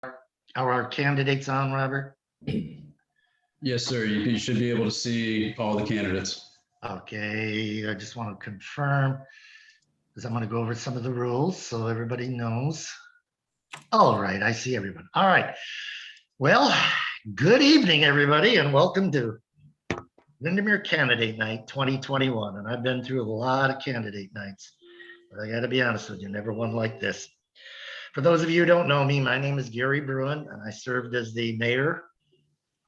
are our candidates on, Robert? Yes, sir. You should be able to see all the candidates. Okay, I just want to confirm because I'm going to go over some of the rules so everybody knows. All right, I see everyone. All right. Well, good evening, everybody, and welcome to Windermere Candidate Night 2021. And I've been through a lot of candidate nights, but I got to be honest with you, never one like this. For those of you who don't know me, my name is Gary Bruhn, and I served as the mayor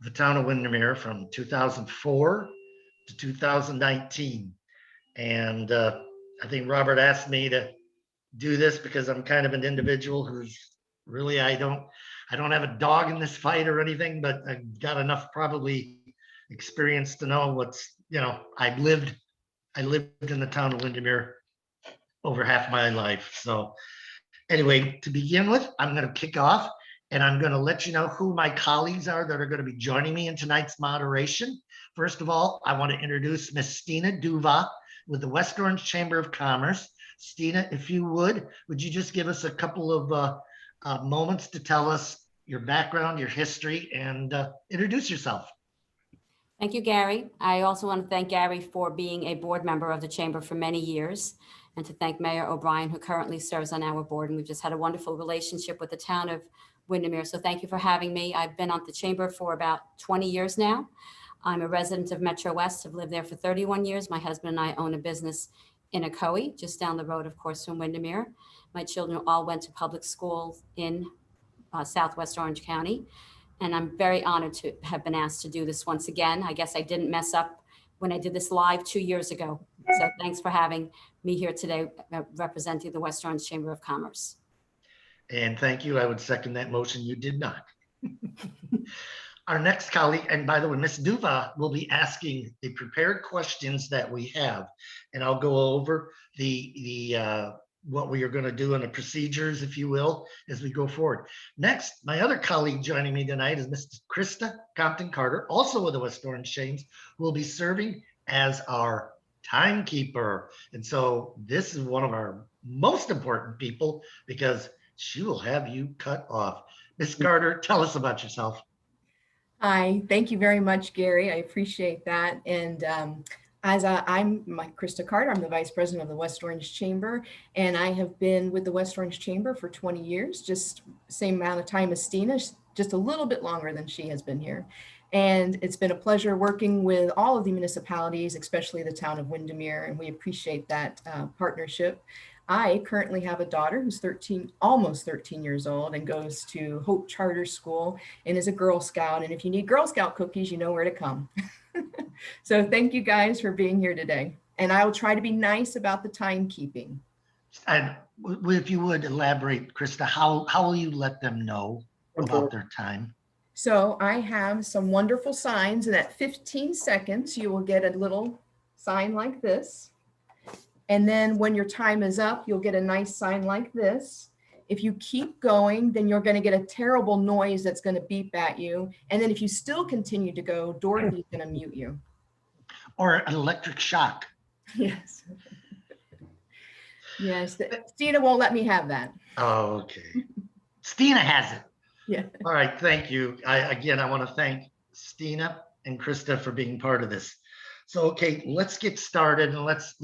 of the town of Windermere from 2004 to 2019. And I think Robert asked me to do this because I'm kind of an individual who's really, I don't have a dog in this fight or anything, but I've got enough probably experience to know what's, I lived in the town of Windermere over half my life. So anyway, to begin with, I'm going to kick off and I'm going to let you know who my colleagues are that are going to be joining me in tonight's moderation. First of all, I want to introduce Miss Stina D'Uva with the West Orange Chamber of Commerce. Stina, if you would you just give us a couple of moments to tell us your background, your history, and introduce yourself. Thank you, Gary. I also want to thank Gary for being a board member of the Chamber for many years, and to thank Mayor O'Brien, who currently serves on our board. And we've just had a wonderful relationship with the town of Windermere. So thank you for having me. I've been on the Chamber for about 20 years now. I'm a resident of Metro West. I've lived there for 31 years. My husband and I own a business in Ocoee, just down the road, of course, from Windermere. My children all went to public school in Southwest Orange County. And I'm very honored to have been asked to do this once again. I guess I didn't mess up when I did this live 2 years ago. So thanks for having me here today representing the West Orange Chamber of Commerce. And thank you. I would second that motion. You did not. Our next colleague, and by the way, Ms. D'Uva will be asking the prepared questions that we have. And I'll go over the what we are going to do and the procedures, if you will, as we go forward. Next, my other colleague joining me tonight is Ms. Krista Compton-Carter, also with the West Orange Chains, who will be serving as our timekeeper. And so this is one of our most important people because she will have you cut off. Ms. Carter, tell us about yourself. Hi, thank you very much, Gary. I appreciate that. And I'm Krista Carter. I'm the Vice President of the West Orange Chamber, and I have been with the West Orange Chamber for 20 years, just same amount of time as Stina, just a little bit longer than she has been here. And it's been a pleasure working with all of the municipalities, especially the town of Windermere, and we appreciate that partnership. I currently have a daughter who's almost 13 years old and goes to Hope Charter School and is a Girl Scout. And if you need Girl Scout cookies, you know where to come. So thank you guys for being here today. And I will try to be nice about the timekeeping. And if you would elaborate, Krista, how will you let them know about their time? So I have some wonderful signs, and at 15 seconds, you will get a little sign like this. And then when your time is up, you'll get a nice sign like this. If you keep going, then you're going to get a terrible noise that's going to beep at you. And then if you still continue to go, Dorothy's going to mute you. Or an electric shock. Yes. Yes. Stina won't let me have that. Oh, okay. Stina has it. Yeah. All right. Thank you. Again, I want to thank Stina and Krista for being part of this. So, okay, let's get started and let's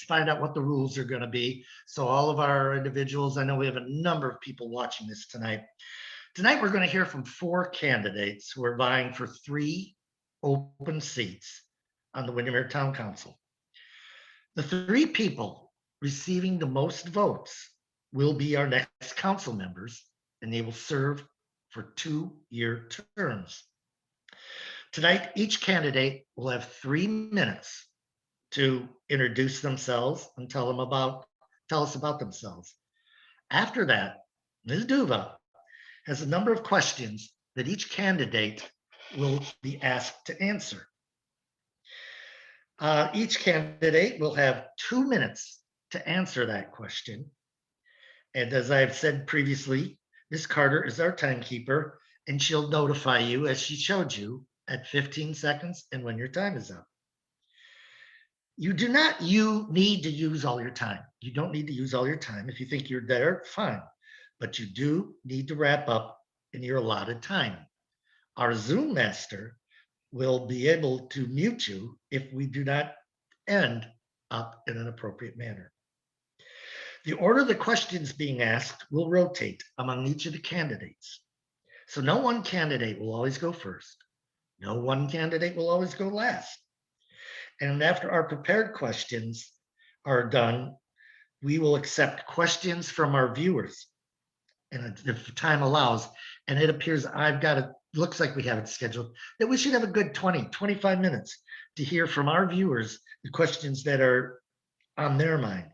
find out what the rules are going to be. So all of our individuals, I know we have a number of people watching this tonight. Tonight, we're going to hear from 4 candidates who are vying for 3 open seats on the Windermere Town Council. The 3 people receiving the most votes will be our next council members, and they will serve for 2-year terms. Tonight, each candidate will have 3 minutes to introduce themselves and tell us about themselves. After that, Ms. D'Uva has a number of questions that each candidate will be asked to answer. Each candidate will have 2 minutes to answer that question. And as I've said previously, Ms. Carter is our timekeeper, and she'll notify you, as she showed you, at 15 seconds and when your time is up. You need to use all your time. You don't need to use all your time. If you think you're there, fine. But you do need to wrap up in your allotted time. Our Zoom master will be able to mute you if we do not end up in an appropriate manner. The order of the questions being asked will rotate among each of the candidates. So no one candidate will always go first. No one candidate will always go last. And after our prepared questions are done, we will accept questions from our viewers. And if time allows, and it appears looks like we have it scheduled, that we should have a good 25 minutes to hear from our viewers the questions that are on their mind.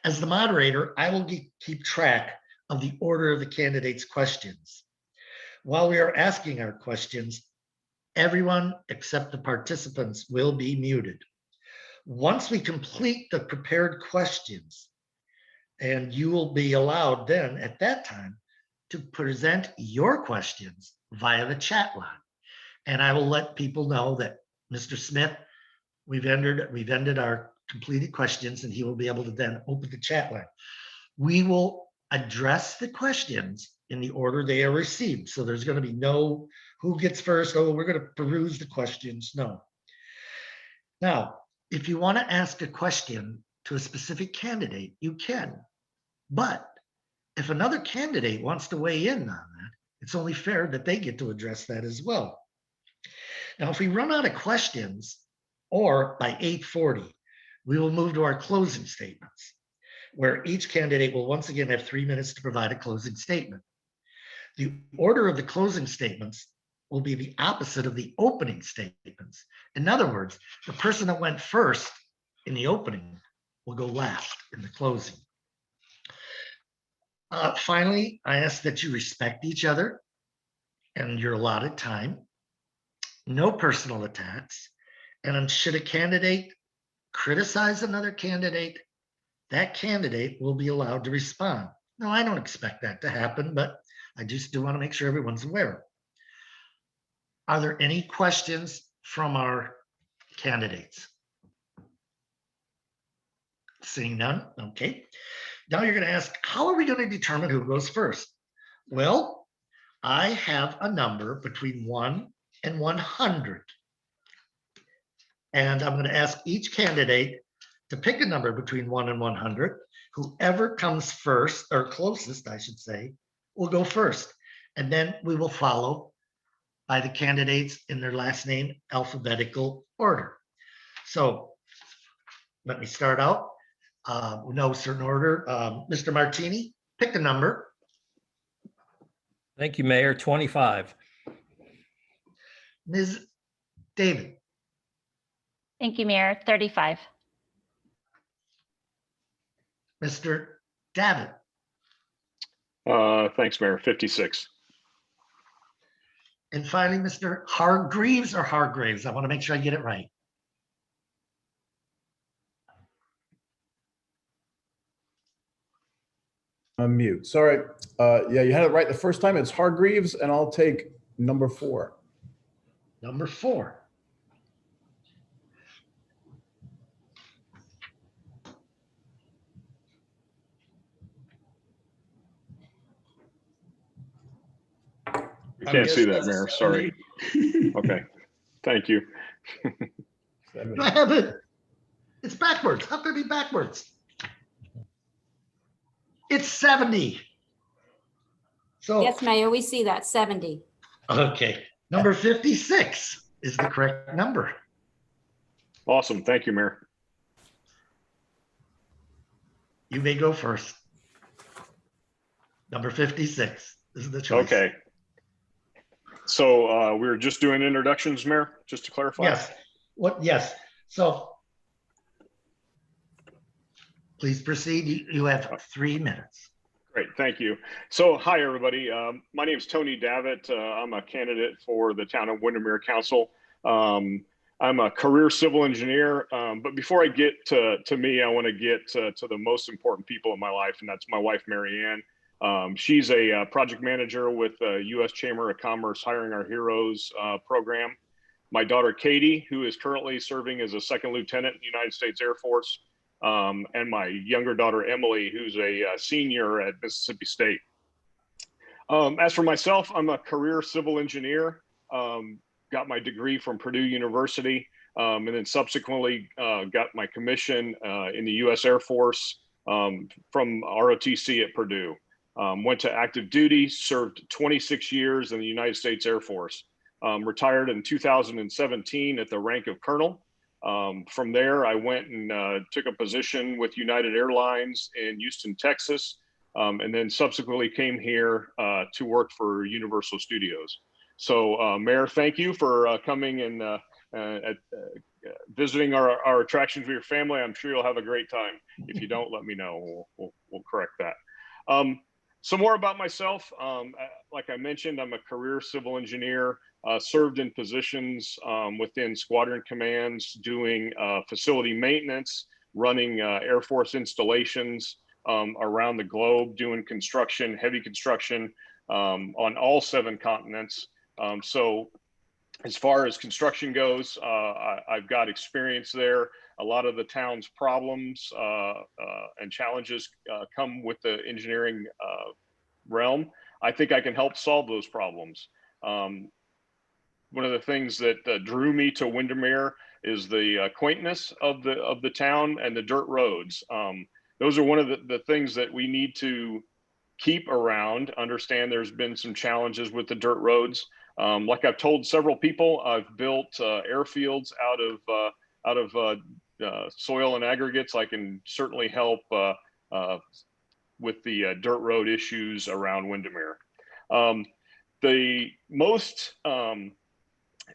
As the moderator, I will keep track of the order of the candidates' questions. While we are asking our questions, everyone except the participants will be muted. Once we complete the prepared questions, and you will be allowed then at that time to present your questions via the chat line. And I will let people know that Mr. Smith, we've ended our completed questions, and he will be able to then open the chat line. We will address the questions in the order they are received. So there's going to be no who gets first. Oh, we're going to peruse the questions. No. Now, if you want to ask a question to a specific candidate, you can. But if another candidate wants to weigh in on that, it's only fair that they get to address that as well. Now, if we run out of questions, or by 8:40, we will move to our closing statements, where each candidate will once again have 3 minutes to provide a closing statement. The order of the closing statements will be the opposite of the opening statements. In other words, the person that went first in the opening will go last in the closing. Finally, I ask that you respect each other and your allotted time. No personal attacks. And should a candidate criticize another candidate, that candidate will be allowed to respond. Now, I don't expect that to happen, but I just do want to make sure everyone's aware. Are there any questions from our candidates? Seeing none, okay. Now you're going to ask, how are we going to determine who goes first? Well, I have a number between 1 and 100. And I'm going to ask each candidate to pick a number between 1 and 100. Whoever comes first, or closest, I should say, will go first. And then we will follow by the candidates in their last name alphabetical order. So let me start out. No certain order. Mr. Martini, pick a number. Thank you, Mayor. 25. Ms. David. Thank you, Mayor. 35. Mr. Davit. Thanks, Mayor. 56. And finally, Mr. Hargreaves or Hargreaves. I want to make sure I get it right. Unmute. Sorry. Yeah, you had it right the first time. It's Hargreaves, and I'll take number 4. Number 4. You can't see that, Mayor. Sorry. Okay. Thank you. Do I have it? It's backwards. How could it be backwards? It's 70. So, Yes, Mayor, we see that, 70. okay. Number 56 is the correct number. Awesome. Thank you, Mayor. You may go first. Number 56 is the choice. Okay. So we were just doing introductions, Mayor, just to clarify. Yes. What? Yes. So please proceed. You have 3 minutes. Great. Thank you. So hi, everybody. My name is Tony Davit. I'm a candidate for the Town of Windermere Council. I'm a career civil engineer. But before I get to me, I want to get to the most important people in my life, and that's my wife, Marianne. She's a project manager with the U.S. Chamber of Commerce Hiring Our Heroes program. My daughter, Katie, who is currently serving as a second lieutenant in the United States Air Force. And my younger daughter, Emily, who's a senior at Mississippi State. As for myself, I'm a career civil engineer. Got my degree from Purdue University, and then subsequently got my commission in the U.S. Air Force from ROTC at Purdue. Went to active duty, served 26 years in the United States Air Force. Retired in 2017 at the rank of colonel. From there, I went and took a position with United Airlines in Houston, Texas, and then subsequently came here to work for Universal Studios. So, Mayor, thank you for coming and visiting our attractions with your family. I'm sure you'll have a great time. If you don't, let me know. We'll correct that. Some more about myself. Like I mentioned, I'm a career civil engineer. Served in positions within squadron commands, doing facility maintenance, running Air Force installations around the globe, doing construction, heavy construction on all 7 continents. So as far as construction goes, I've got experience there. A lot of the town's problems and challenges come with the engineering realm. I think I can help solve those problems. One of the things that drew me to Windermere is the quaintness of the town and the dirt roads. Those are one of the things that we need to keep around. Understand there's been some challenges with the dirt roads. Like I've told several people, I've built airfields out of soil and aggregates. I can certainly help with the dirt road issues around Windermere. The most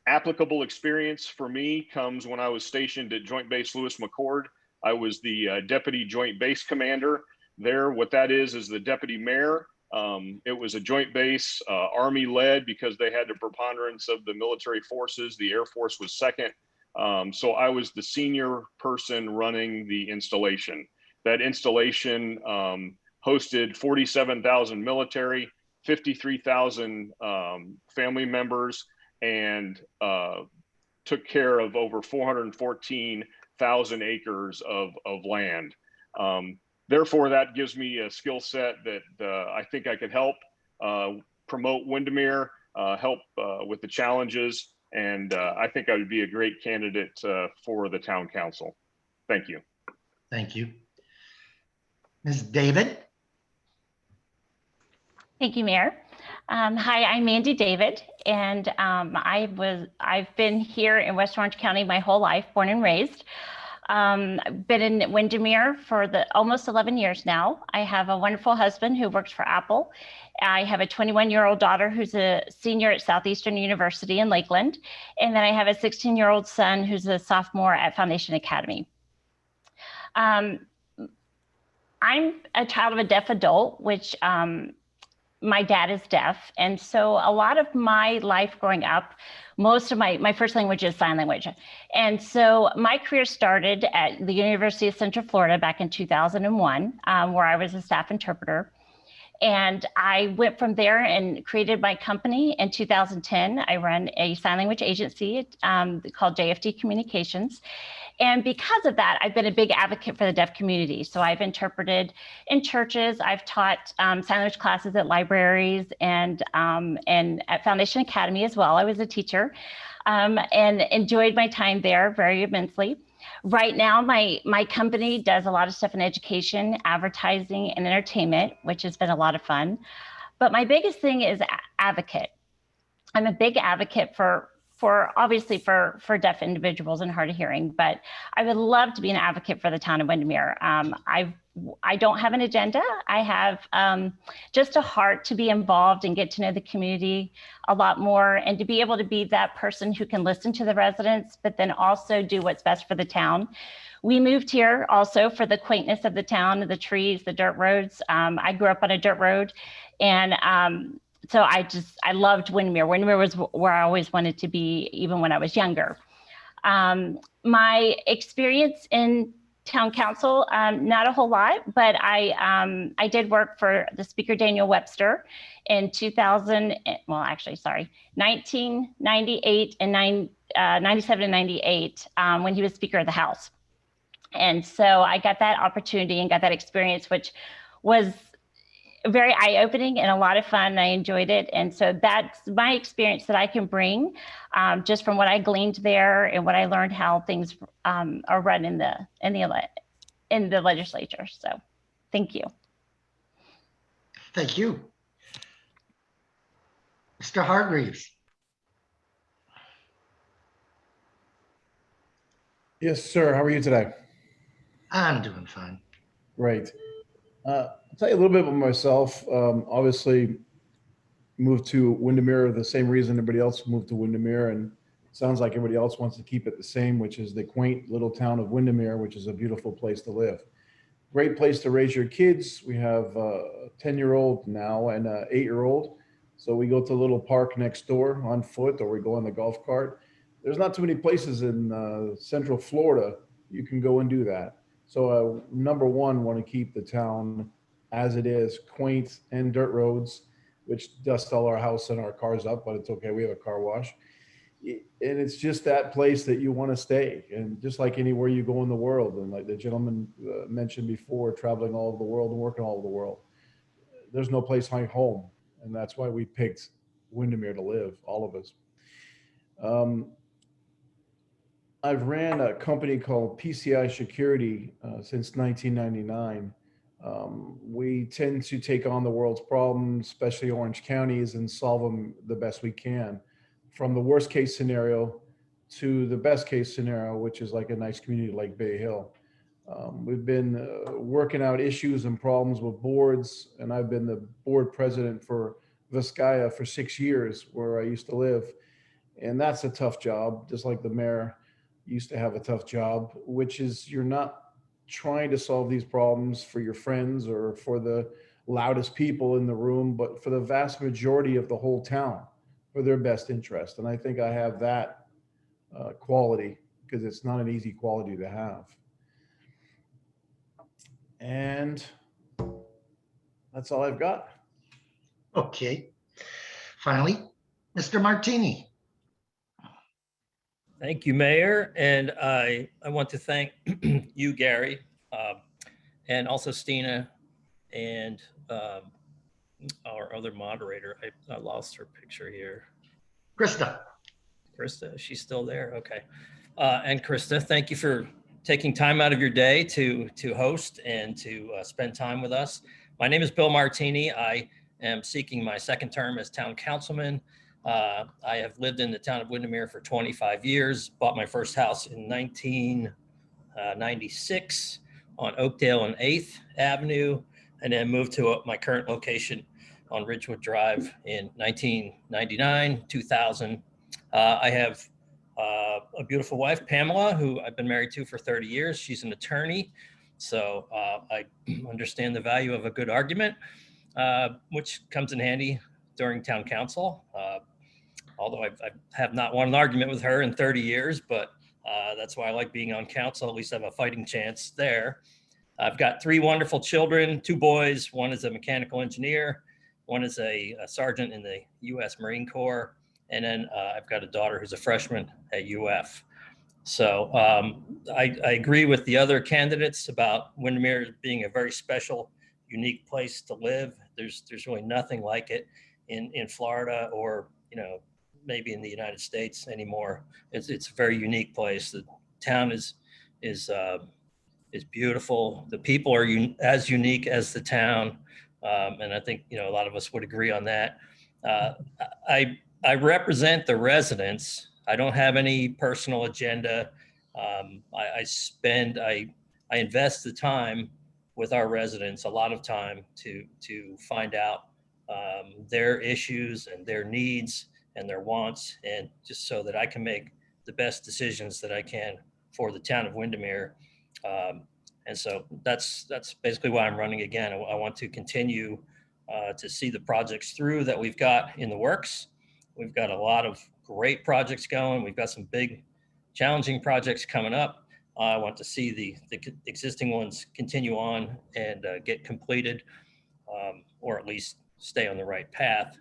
applicable experience for me comes when I was stationed at Joint Base Lewis McChord. I was the Deputy Joint Base Commander there. What that is the Deputy Mayor. It was a joint base, Army led, because they had the preponderance of the military forces. The Air Force was second. So I was the senior person running the installation. That installation hosted 47,000 military, 53,000 family members, and took care of over 414,000 acres of land. Therefore, that gives me a skill set that I think I could help promote Windermere, help with the challenges, and I think I would be a great candidate for the town council. Thank you. Thank you. Ms. David? Thank you, Mayor. Hi, I'm Mandy David, and I've been here in West Orange County my whole life, born and raised. I've been in Windermere for almost 11 years now. I have a wonderful husband who works for Apple. I have a 21-year-old daughter who's a senior at Southeastern University in Lakeland. And then I have a 16-year-old son who's a sophomore at Foundation Academy. I'm a child of a deaf adult, which my dad is deaf. And so a lot of my life growing up, most of my first language is sign language. And so my career started at the University of Central Florida back in 2001, where I was a staff interpreter. And I went from there and created my company in 2010. I run a sign language agency called JFD Communications. And because of that, I've been a big advocate for the deaf community. So I've interpreted in churches, I've taught sign language classes at libraries and at Foundation Academy as well. I was a teacher and enjoyed my time there very immensely. Right now, my company does a lot of stuff in education, advertising, and entertainment, which has been a lot of fun. But my biggest thing is advocate. I'm a big advocate for obviously for deaf individuals and hard of hearing, but I would love to be an advocate for the town of Windermere. I don't have an agenda. I have just a heart to be involved and get to know the community a lot more, and to be able to be that person who can listen to the residents, but then also do what's best for the town. We moved here also for the quaintness of the town, the trees, the dirt roads. I grew up on a dirt road, and so I loved Windermere. Windermere was where I always wanted to be, even when I was younger. My experience in town council, not a whole lot, but I did work for the Speaker Daniel Webster in 1998 and 97 and 98 when he was Speaker of the House. And so I got that opportunity and got that experience, which was very eye-opening and a lot of fun. I enjoyed it. And so that's my experience that I can bring just from what I gleaned there and what I learned how things are run in the legislature. So thank you. Thank you. Mr. Hargreaves. Yes, sir. How are you today? I'm doing fine. Great. I'll tell you a little bit about myself. Obviously, moved to Windermere the same reason everybody else moved to Windermere, and sounds like everybody else wants to keep it the same, which is the quaint little town of Windermere, which is a beautiful place to live. Great place to raise your kids. We have a 10-year-old now and an 8-year-old. So we go to a little park next door on foot, or we go on the golf cart. There's not too many places in Central Florida you can go and do that. So number one, want to keep the town as it is, quaint and dirt roads, which dust all our house and our cars up, but it's okay. We have a car wash. And it's just that place that you want to stay. And just like anywhere you go in the world, and like the gentleman mentioned before, traveling all over the world and working all over the world, there's no place like home. And that's why we picked Windermere to live, all of us. I've ran a company called PCI Security since 1999. We tend to take on the world's problems, especially Orange counties, and solve them the best we can, from the worst case scenario to the best case scenario, which is like a nice community like Bay Hill. We've been working out issues and problems with boards, and I've been the board president for Vizcaya for 6 years, where I used to live. And that's a tough job, just like the mayor used to have a tough job, which is you're not trying to solve these problems for your friends or for the loudest people in the room, but for the vast majority of the whole town, for their best interest. And I think I have that quality, because it's not an easy quality to have. And that's all I've got. Okay. Finally, Mr. Martini. Thank you, Mayor. And I want to thank you, Gary, and also Stina and our other moderator. I lost her picture here. Krista. Krista, she's still there? Okay. And Krista, thank you for taking time out of your day to host and to spend time with us. My name is Bill Martini. I am seeking my second term as town councilman. I have lived in the town of Windermere for 25 years, bought my first house in 1996 on Oakdale and 8th Avenue, and then moved to my current location on Ridgewood Drive in 1999, 2000. I have a beautiful wife, Pamela, who I've been married to for 30 years. She's an attorney, so I understand the value of a good argument, which comes in handy during town council. Although I have not won an argument with her in 30 years, but that's why I like being on council. At least I have a fighting chance there. I've got 3 wonderful children, 2 boys. One is a mechanical engineer. One is a sergeant in the U.S. Marine Corps. And then I've got a daughter who's a freshman at UF. So I agree with the other candidates about Windermere being a very special, unique place to live. There's really nothing like it in Florida, or maybe in the United States anymore. It's a very unique place. The town is beautiful. The people are as unique as the town, and I think a lot of us would agree on that. I represent the residents. I don't have any personal agenda. I invest the time with our residents, a lot of time to find out their issues and their needs and their wants, and just so that I can make the best decisions that I can for the town of Windermere. And so that's basically why I'm running again. I want to continue to see the projects through that we've got in the works. We've got a lot of great projects going. We've got some big, challenging projects coming up. I want to see the existing ones continue on and get completed, or at least stay on the right path.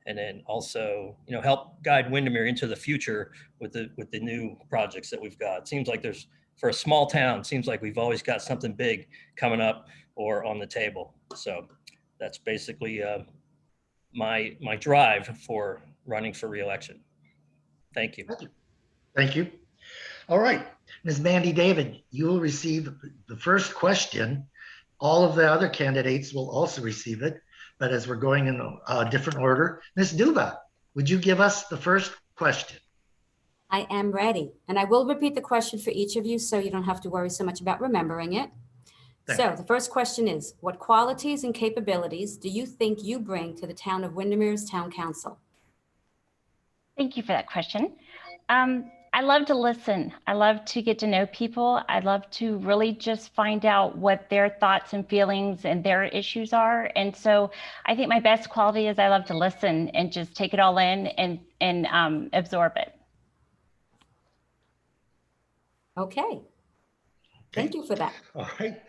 And then also, help guide Windermere into the future with the new projects that we've got. It seems like for a small town, it seems like we've always got something big coming up or on the table. So that's basically my drive for running for reelection. Thank you. Thank you. Thank you. All right, Ms. Mandy David, you will receive the first question. All of the other candidates will also receive it, but as we're going in a different order, Ms. D'Uva, would you give us the first question? I am ready. And I will repeat the question for each of you so you don't have to worry so much about remembering it. Thank So you. the first question is, what qualities and capabilities do you think you bring to the Town of Windermere's Town Council? Thank you for that question. I love to listen. I love to get to know people. I love to really just find out what their thoughts and feelings and their issues are. And so I think my best quality is I love to listen and just take it all in and absorb it. Okay. Thank you for that. All right.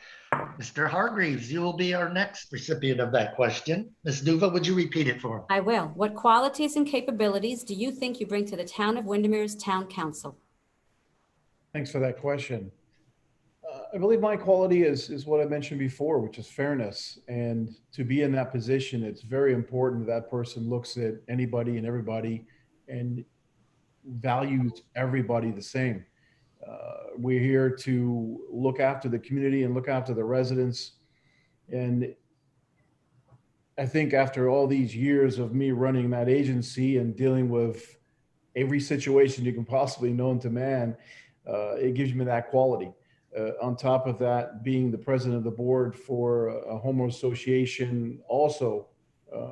Mr. Hargreaves, you will be our next recipient of that question. Ms. D'Uva, would you repeat it for him? I will. What qualities and capabilities do you think you bring to the Town of Windermere's Town Council? Thanks for that question. I believe my quality is what I mentioned before, which is fairness. And to be in that position, it's very important that person looks at anybody and everybody and values everybody the same. We're here to look after the community and look after the residents. And I think after all these years of me running that agency and dealing with every situation you can possibly known to man, it gives me that quality. On top of that, being the president of the board for a homeowner association, also,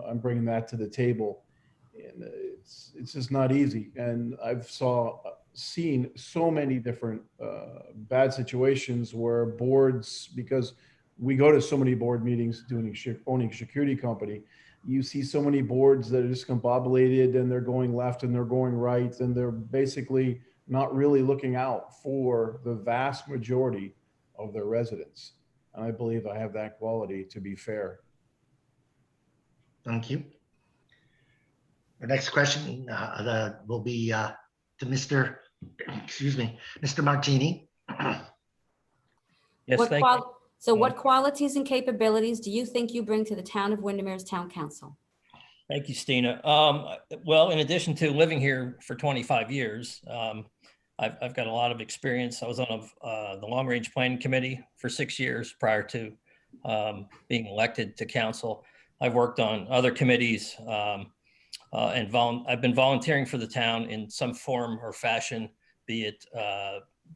I'm bringing that to the table. And it's just not easy. And I've seen so many different bad situations where boards, because we go to so many board meetings owning a security company, you see so many boards that are discombobulated and they're going left and they're going right and they're basically not really looking out for the vast majority of their residents. And I believe I have that quality to be fair. Thank you. Our next question will be to Mr. Martini. Yes, thank you. So what qualities and capabilities do you think you bring to the Town of Windermere's Town Council? Thank you, Stina. Well, in addition to living here for 25 years, I've got a lot of experience. I was on the Long Range Planning Committee for 6 years prior to being elected to council. I've worked on other committees and I've been volunteering for the town in some form or fashion, be it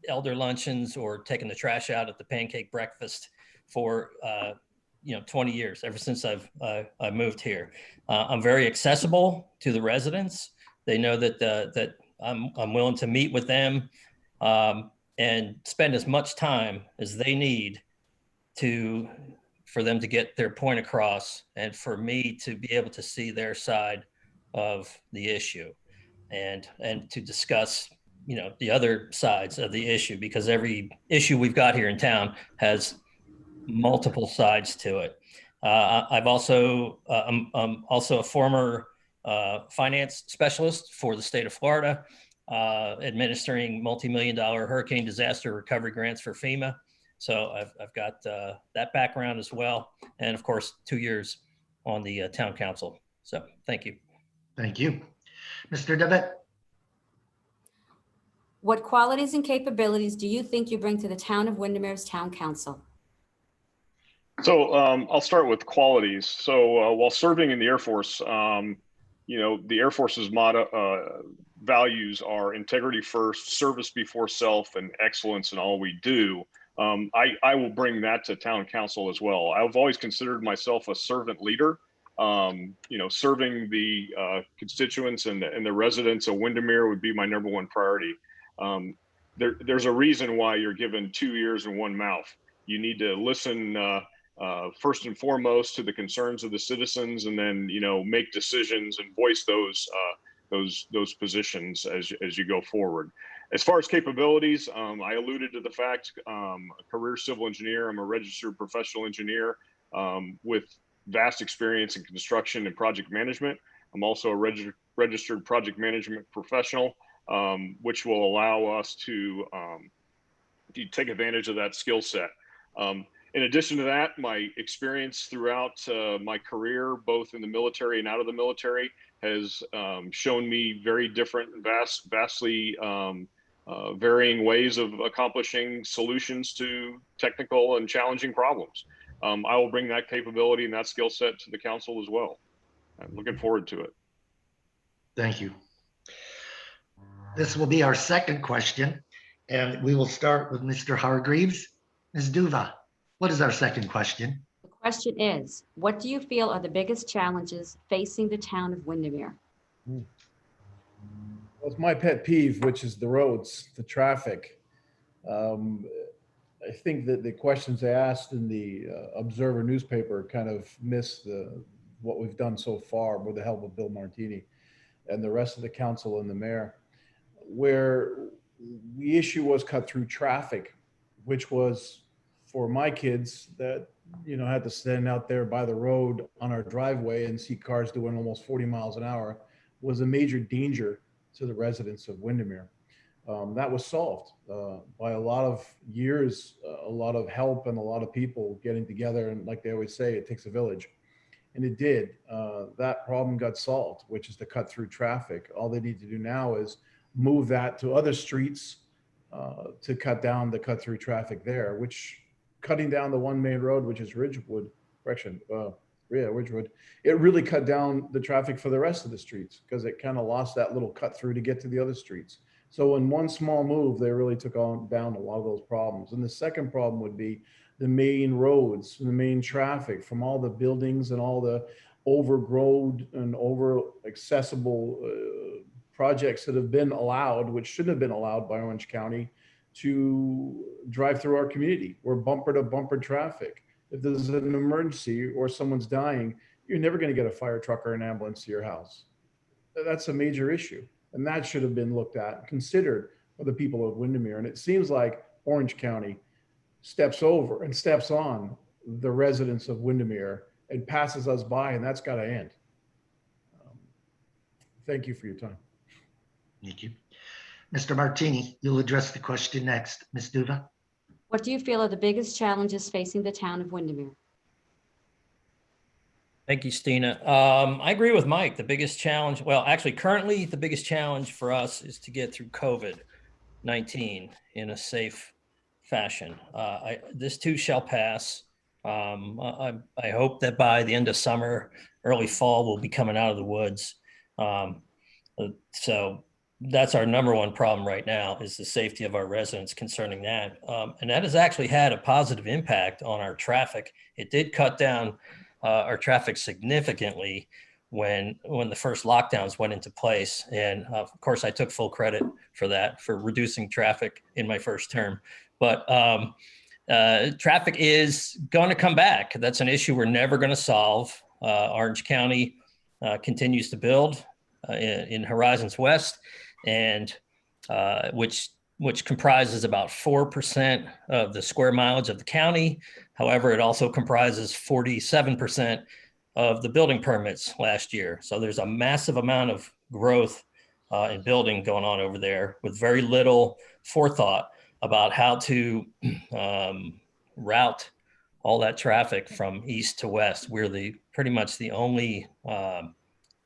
elder luncheons or taking the trash out at the pancake breakfast for 20 years, ever since I moved here. I'm very accessible to the residents. They know that I'm willing to meet with them and spend as much time as they need for them to get their point across and for me to be able to see their side of the issue and to discuss the other sides of the issue, because every issue we've got here in town has multiple sides to it. I'm also a former finance specialist for the state of Florida, administering multi-million-dollar hurricane disaster recovery grants for FEMA. So I've got that background as well. And of course, 2 years on the town council. So thank you. Thank you. Mr. Davit. What qualities and capabilities do you think you bring to the Town of Windermere's Town Council? So I'll start with qualities. So while serving in the Air Force, the Air Force's motto values are integrity first, service before self, and excellence in all we do. I will bring that to town council as well. I've always considered myself a servant leader. Serving the constituents and the residents of Windermere would be my #1 priority. There's a reason why you're given 2 ears and 1 mouth. You need to listen first and foremost to the concerns of the citizens, and then make decisions and voice those positions as you go forward. As far as capabilities, I alluded to the fact a career civil engineer. I'm a registered professional engineer with vast experience in construction and project management. I'm also a registered project management professional, which will allow us to take advantage of that skill set. In addition to that, my experience throughout my career, both in the military and out of the military, has shown me very different, vastly varying ways of accomplishing solutions to technical and challenging problems. I will bring that capability and that skill set to the council as well. I'm looking forward to it. Thank you. This will be our second question, and we will start with Mr. Hargreaves. Ms. D'Uva, what is our second question? The question is, what do you feel are the biggest challenges facing the town of Windermere? Well, it's my pet peeve, which is the roads, the traffic. I think that the questions they asked in the Observer newspaper kind of miss what we've done so far with the help of Bill Martini and the rest of the council and the mayor, where the issue was cut through traffic, which was for my kids that, you know, had to stand out there by the road on our driveway and see cars doing almost 40 miles an hour, was a major danger to the residents of Windermere. That was solved by a lot of years, a lot of help, and a lot of people getting together. And like they always say, it takes a village. And it did. That problem got solved, which is to cut through traffic. All they need to do now is move that to other streets to cut down the cut through traffic there, which cutting down the one main road, which is Ridgewood, Ridgewood, it really cut down the traffic for the rest of the streets because it kind of lost that little cut through to get to the other streets. So in one small move, they really took down a lot of those problems. And the second problem would be the main roads, the main traffic from all the buildings and all the overgrown and over accessible projects that have been allowed, which shouldn't have been allowed by Orange County, to drive through our community. We're bumper to bumper traffic. If there's an emergency or someone's dying, you're never going to get a fire truck or an ambulance to your house. That's a major issue. And that should have been looked at, considered for the people of Windermere. And it seems like Orange County steps over and steps on the residents of Windermere and passes us by, and that's got to end. Thank you for your time. Thank you. Mr. Martini, you'll address the question next. Ms. D'Uva? What do you feel are the biggest challenges facing the town of Windermere? Thank you, Stina. I agree with Mike. The biggest challenge, well, actually, currently, the biggest challenge for us is to get through COVID-19 in a safe fashion. This too shall pass. I hope that by the end of summer, early fall, we'll be coming out of the woods. So that's our number one problem right now, is the safety of our residents concerning that. And that has actually had a positive impact on our traffic. It did cut down our traffic significantly when the first lockdowns went into place. And of course, I took full credit for that, for reducing traffic in my first term. But traffic is going to come back. That's an issue we're never going to solve. Orange County continues to build in Horizons West, and which comprises about 4% of the square mileage of the county. However, it also comprises 47% of the building permits last year. So there's a massive amount of growth in building going on over there with very little forethought about how to route all that traffic from east to west. We're pretty much the only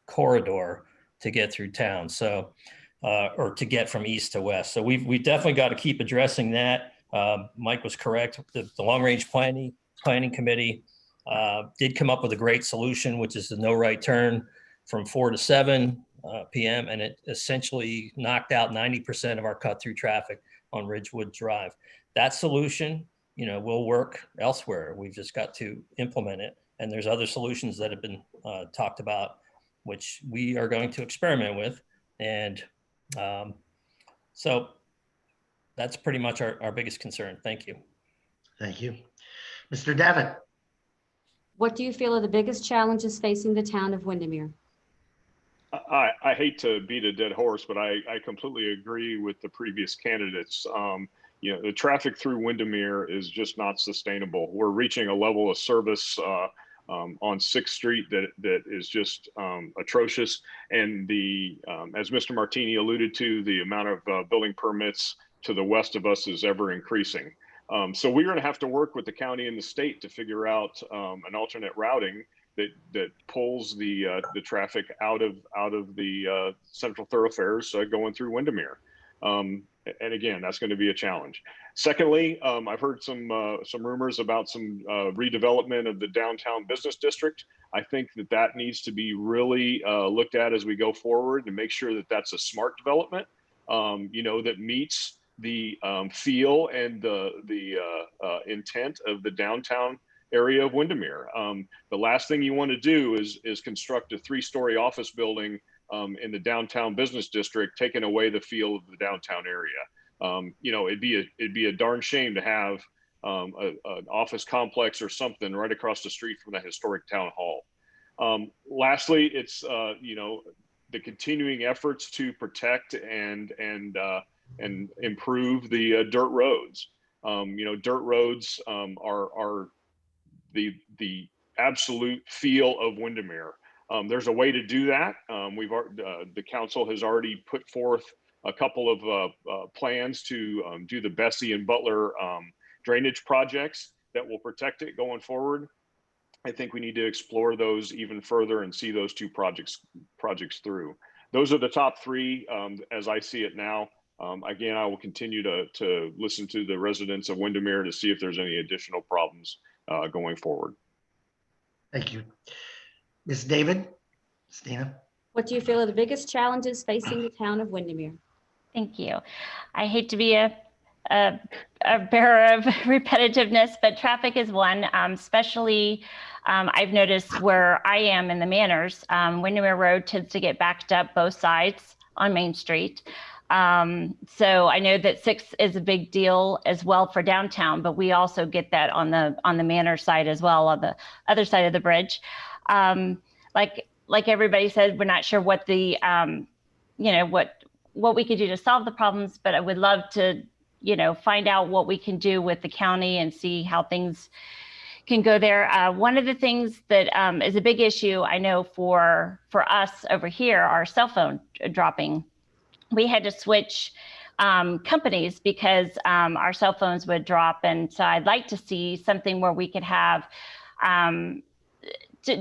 corridor to get through town. So or to get from east to west. So we've definitely got to keep addressing that. Mike was correct. The long-range planning committee did come up with a great solution, which is the no right turn from 4 to 7 p.m. And it essentially knocked out 90% of our cut-through traffic on Ridgewood Drive. That solution, will work elsewhere. We've just got to implement it. And there's other solutions that have been talked about, which we are going to experiment with. And so that's pretty much our biggest concern. Thank you. Thank you. Mr. Davit? What do you feel are the biggest challenges facing the town of Windermere? I hate to beat a dead horse, but I completely agree with the previous candidates. The traffic through Windermere is just not sustainable. We're reaching a level of service on 6th Street that is just atrocious. And as Mr. Martini alluded to, the amount of building permits to the west of us is ever increasing. So we're going to have to work with the county and the state to figure out an alternate routing that pulls the traffic out of the central thoroughfares going through Windermere. And again, that's going to be a challenge. Secondly, I've heard some rumors about some redevelopment of the downtown business district. I think that needs to be really looked at as we go forward to make sure that that's a smart development, that meets the feel and the intent of the downtown area of Windermere. The last thing you want to do is construct a 3-story office building in the downtown business district, taking away the feel of the downtown area. It'd be a darn shame to have an office complex or something right across the street from the historic town hall. Lastly, it's the continuing efforts to protect and improve the dirt roads. Dirt roads are the absolute feel of Windermere. There's a way to do that. The council has already put forth a couple of plans to do the Bessie and Butler drainage projects that will protect it going forward. I think we need to explore those even further and see those 2 projects through. Those are the top 3 as I see it now. Again, I will continue to listen to the residents of Windermere to see if there's any additional problems going forward. Thank you. Ms. David, Stina. What do you feel are the biggest challenges facing the town of Windermere? Thank you. I hate to be a bearer of repetitiveness, but traffic is one, especially I've noticed where I am in the Manors, Windermere Road tends to get backed up both sides on Main Street. So I know that 6 is a big deal as well for downtown, but we also get that on the Manor side as well, on the other side of the bridge. Like everybody said, we're not sure what the, what we could do to solve the problems, but I would love to, find out what we can do with the county and see how things can go there. One of the things that is a big issue, I know for us over here, our cell phone dropping. We had to switch companies because our cell phones would drop. And so I'd like to see something where we could have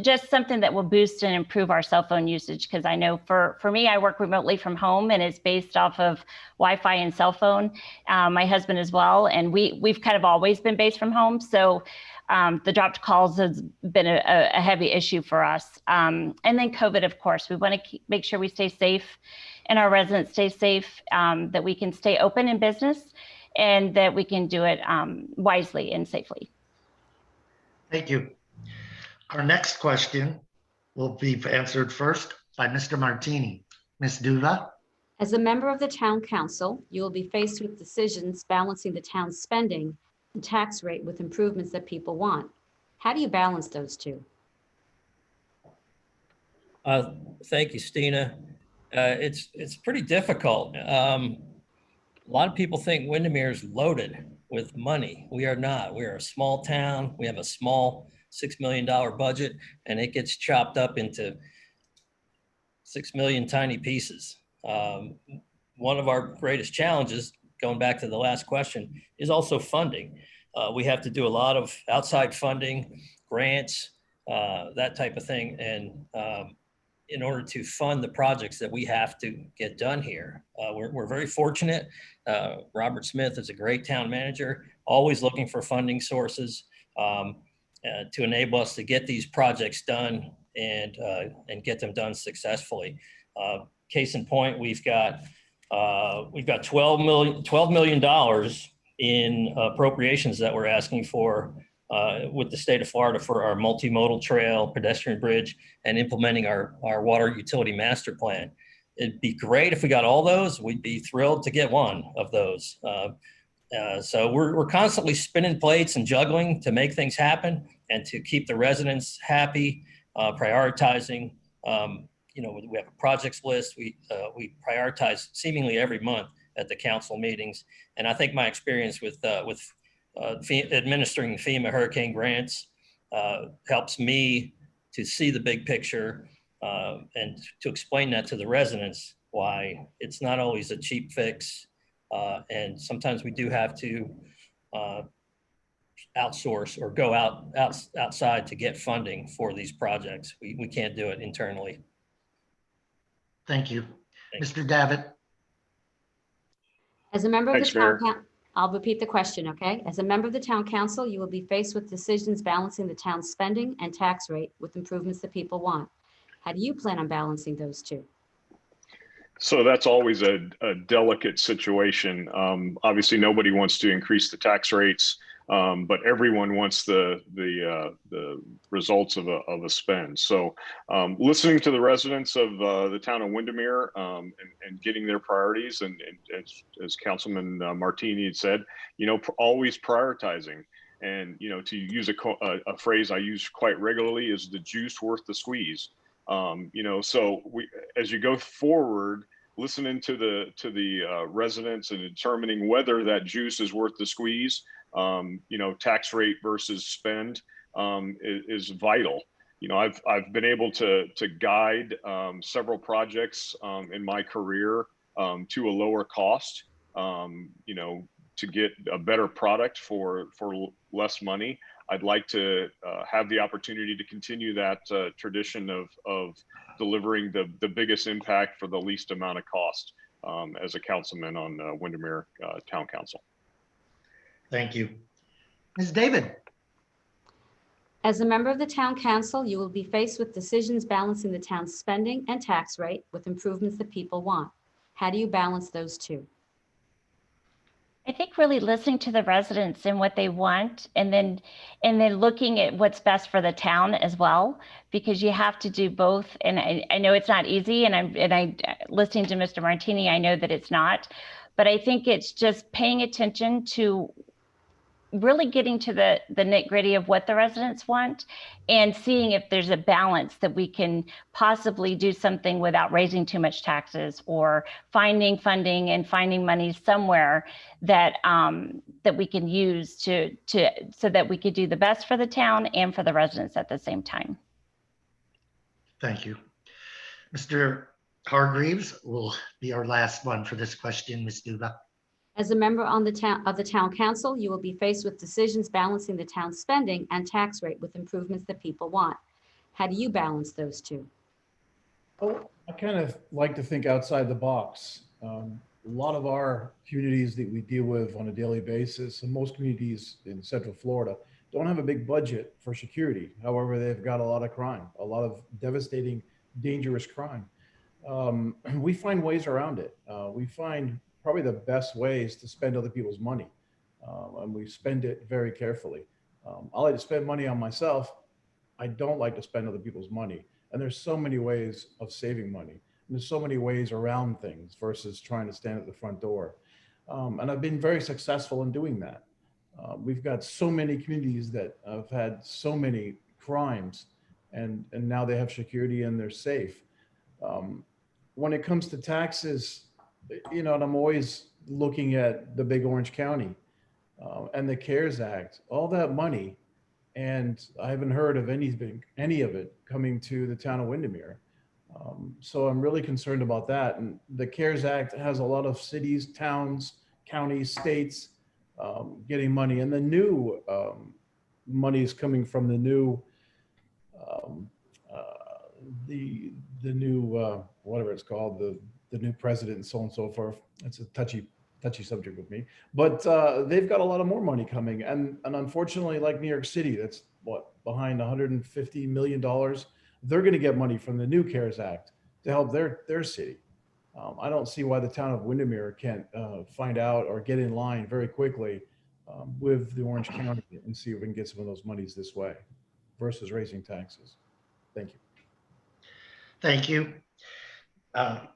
just something that will boost and improve our cell phone usage. Because I know for me, I work remotely from home and it's based off of Wi-Fi and cell phone. My husband as well. And we've kind of always been based from home. So the dropped calls has been a heavy issue for us. And then COVID, of course, we want to make sure we stay safe and our residents stay safe, that we can stay open in business and that we can do it wisely and safely. Thank you. Our next question will be answered first by Mr. Martini. Ms. D'Uva. As a member of the town council, you will be faced with decisions balancing the town's spending and tax rate with improvements that people want. How do you balance those 2? Thank you, Stina. It's pretty difficult. A lot of people think Windermere is loaded with money. We are not. We are a small town. We have a small $6 million budget, and it gets chopped up into 6 million tiny pieces. One of our greatest challenges, going back to the last question, is also funding. We have to do a lot of outside funding, grants, that type of thing. And in order to fund the projects that we have to get done here, we're very fortunate. Robert Smith is a great town manager, always looking for funding sources to enable us to get these projects done and get them done successfully. Case in point, we've got $12 million in appropriations that we're asking for with the state of Florida for our multimodal trail, pedestrian bridge, and implementing our water utility master plan. It'd be great if we got all those. We'd be thrilled to get one of those. So we're constantly spinning plates and juggling to make things happen and to keep the residents happy, prioritizing. We have a projects list. We prioritize seemingly every month at the council meetings. And I think my experience with administering FEMA hurricane grants helps me to see the big picture and to explain that to the residents, why it's not always a cheap fix. And sometimes we do have to outsource or go outside to get funding for these projects. We can't do it internally. Thank you. Thank Mr. Davit, As a member of the Thanks, town, Mayor. I'll repeat the question, okay? As a member of the town council, you will be faced with decisions balancing the town's spending and tax rate with improvements that people want. How do you plan on balancing those two? So that's always a delicate situation. Obviously, nobody wants to increase the tax rates, but everyone wants the results of a spend. So listening to the residents of the town of Windermere and getting their priorities, and as Councilman Martini had said, always prioritizing. And to use a phrase I use quite regularly, is the juice worth the squeeze? So as you go forward, listening to the residents and determining whether that juice is worth the squeeze, tax rate versus spend is vital. I've been able to guide several projects in my career to a lower cost, to get a better product for less money. I'd like to have the opportunity to continue that tradition of delivering the biggest impact for the least amount of cost as a councilman on Windermere Town Council. thank you. Ms. David, As a member of the town council, you will be faced with decisions balancing the town's spending and tax rate with improvements that people want. How do you balance those two? I think really listening to the residents and what they want, and then looking at what's best for the town as well, because you have to do both. And I know it's not easy, and I listening to Mr. Martini, I know that it's not, but I think it's just paying attention to really getting to the nitty-gritty of what the residents want, and seeing if there's a balance that we can possibly do something without raising too much taxes, or finding funding and finding money somewhere that that we can use so that we could do the best for the town and for the residents at the same time. thank you. Mr. Hargreaves will be our last one for this question, Ms. D'Uva. As a member of the town council, you will be faced with decisions balancing the town's spending and tax rate with improvements that people want. How do you balance those two? Oh, I kind of like to think outside the box. A lot of our communities that we deal with on a daily basis, and most communities in Central Florida, don't have a big budget for security. However, they've got a lot of crime, a lot of devastating, dangerous crime. We find ways around it. We find probably the best ways to spend other people's money. And we spend it very carefully. I like to spend money on myself. I don't like to spend other people's money. And there's so many ways of saving money. And there's so many ways around things versus trying to stand at the front door. And I've been very successful in doing that. We've got so many communities that have had so many crimes, and now they have security and they're safe. When it comes to taxes, and I'm always looking at the big Orange County and the CARES Act, all that money, and I haven't heard of any of it coming to the town of Windermere. So I'm really concerned about that. And the CARES Act has a lot of cities, towns, counties, states getting money, and the new money is coming from the new whatever it's called, the new president, and so on and so forth. It's a touchy subject with me, but they've got a lot of more money coming. And unfortunately, like New York City, that's behind $150 million. They're going to get money from the new CARES Act to help their city. I don't see why the town of Windermere can't find out or get in line very quickly with the Orange County and see if we can get some of those monies this way versus raising taxes. Thank you. Thank you.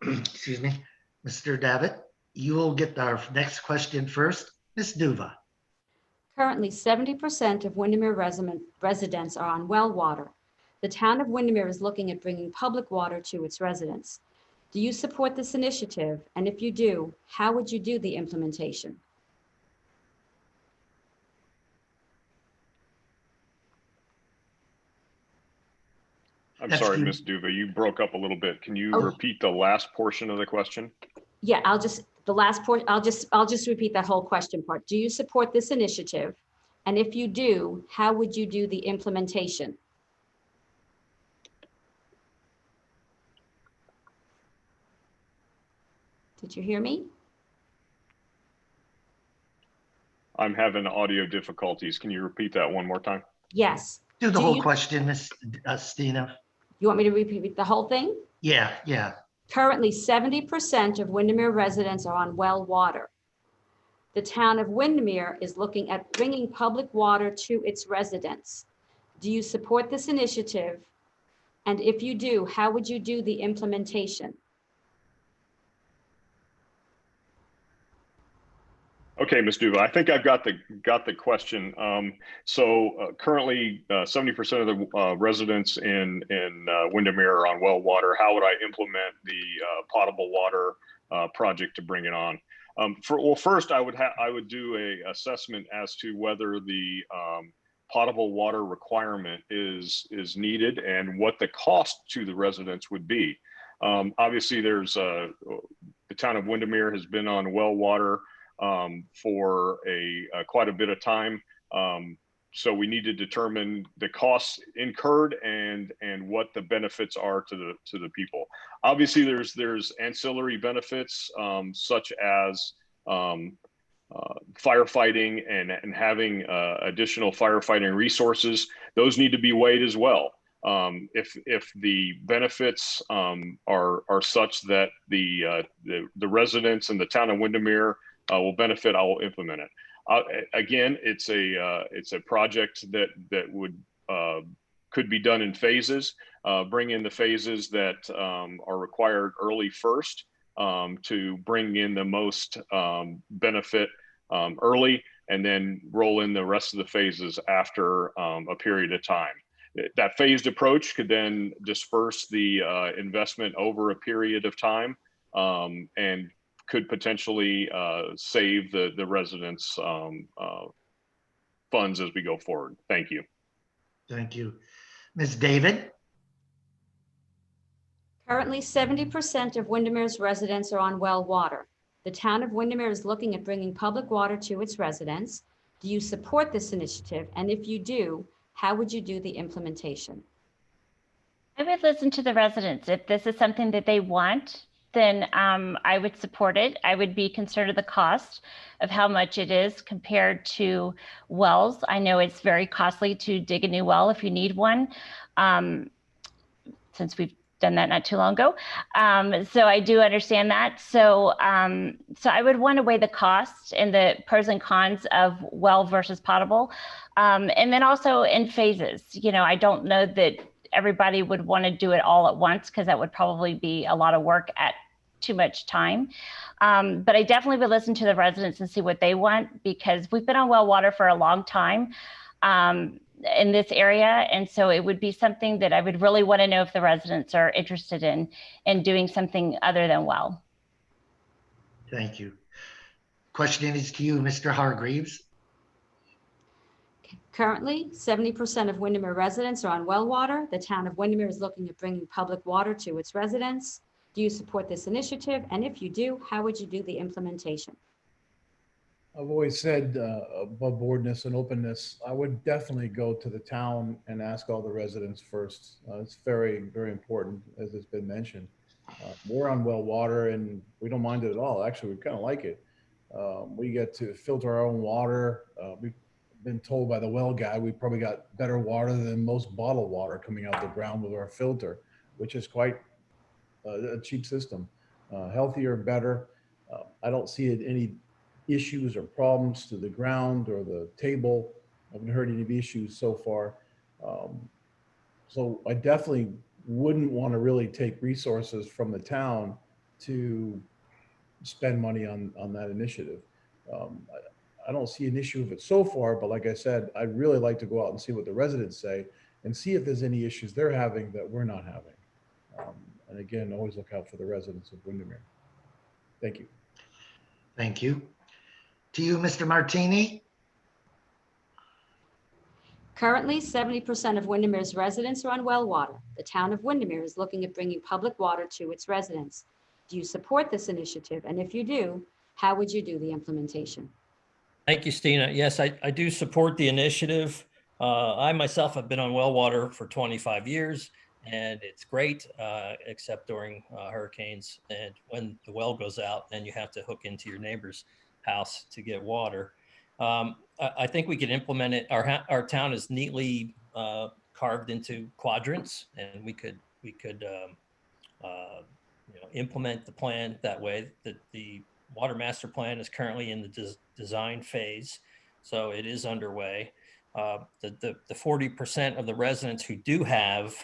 Excuse me, Mr. Davit, you will get our next question first. Ms. D'Uva. Currently, 70% of Windermere residents are on well water. The town of Windermere is looking at bringing public water to its residents. Do you support this initiative? And if you do, how would you do the implementation? I'm That's sorry, good. Ms. D'Uva, you broke up a little bit. Can you Oh. repeat the last portion of the question? Yeah, The last part, I'll just repeat that whole question part. Do you support this initiative? And if you do, how would you do the implementation? Did you hear me? I'm having audio difficulties. Can you repeat that one more time? Yes. Do the Do whole you- question, Miss Stina. You want me to repeat the whole thing? Yeah. Currently, 70% of Windermere residents are on well water. The town of Windermere is looking at bringing public water to its residents. Do you support this initiative? And if you do, how would you do the implementation? Okay, Ms. D'Uva, I think I've got the question. Currently, 70% of the residents in Windermere are on well water. How would I implement the potable water project to bring it on? First, I would do a assessment as to whether the potable water requirement is needed and what the cost to the residents would be. Obviously, there's the town of Windermere has been on well water for quite a bit of time. So we need to determine the costs incurred and what the benefits are to the people. Obviously, there's ancillary benefits such as firefighting and having additional firefighting resources. Those need to be weighed as well. If the benefits are such that the residents in the town of Windermere will benefit, I will implement it. Again, it's a project that would could be done in phases. Bring in the phases that are required early first to bring in the most benefit early, and then roll in the rest of the phases after a period of time. That phased approach could then disperse the investment over a period of time and could potentially save the residents' funds as we go forward. Thank you. Thank you. Ms. David? Currently, 70% of Windermere's residents are on well water. The town of Windermere is looking at bringing public water to its residents. Do you support this initiative? And if you do, how would you do the implementation? I would listen to the residents. If this is something that they want, then I would support it. I would be concerned of the cost of how much it is compared to wells. I know it's very costly to dig a new well if you need one, since we've done that not too long ago. So I do understand that. So I would want to weigh the costs and the pros and cons of well versus potable. And then also in phases. You know, I don't know that everybody would want to do it all at once, because that would probably be a lot of work at too much time. But I definitely would listen to the residents and see what they want, because we've been on well water for a long time in this area. And so it would be something that I would really want to know if the residents are interested in doing something other than well. Thank you. Question is to you, Mr. Hargreaves. Currently, 70% of Windermere residents are on well water. The town of Windermere is looking at bringing public water to its residents. Do you support this initiative? And if you do, how would you do the implementation? I've always said above boardness and openness, I would definitely go to the town and ask all the residents first. It's very, very important, as has been mentioned. We're on well water and we don't mind it at all. Actually, we kind of like it. We get to filter our own water. We've been told by the well guy, we probably got better water than most bottled water coming out the ground with our filter, which is quite a cheap system. Healthier, better. I don't see any issues or problems to the ground or the table. I haven't heard any issues so far. So I definitely wouldn't want to really take resources from the town to spend money on that initiative. I don't see an issue with it so far, but like I said, I'd really like to go out and see what the residents say and see if there's any issues they're having that we're not having. And again, always look out for the residents of Windermere. Thank you. Thank you. To you, Mr. Martini. Currently, 70% of Windermere's residents are on well water. The town of Windermere is looking at bringing public water to its residents. Do you support this initiative? And if you do, how would you do the implementation? Thank you, Stina. Yes, I do support the initiative. I myself have been on well water for 25 years, and it's great, except during hurricanes. And when the well goes out, then you have to hook into your neighbor's house to get water. I think we can implement it. Our town is neatly carved into quadrants, and we could implement the plan that way. That the water master plan is currently in the design phase, so it is underway. The 40% of the residents who do have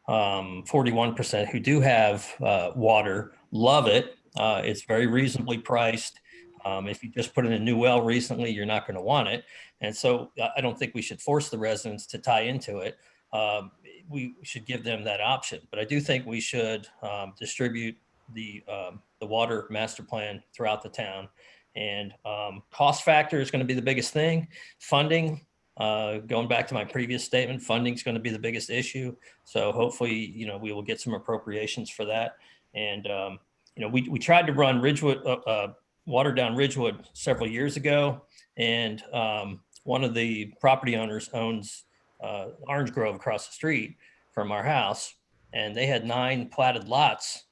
41% who do have water love it. It's very reasonably priced. If you just put in a new well recently, you're not going to want it. And so I don't think we should force the residents to tie into it. We should give them that option. But I do think we should distribute the water master plan throughout the town. And cost factor is going to be the biggest thing. Funding, going back to my previous statement, funding is going to be the biggest issue. So hopefully, we will get some appropriations for that. And we tried to run Ridgewood water down Ridgewood several years ago, and one of the property owners owns Orange Grove across the street from our house, and they had 9 platted lots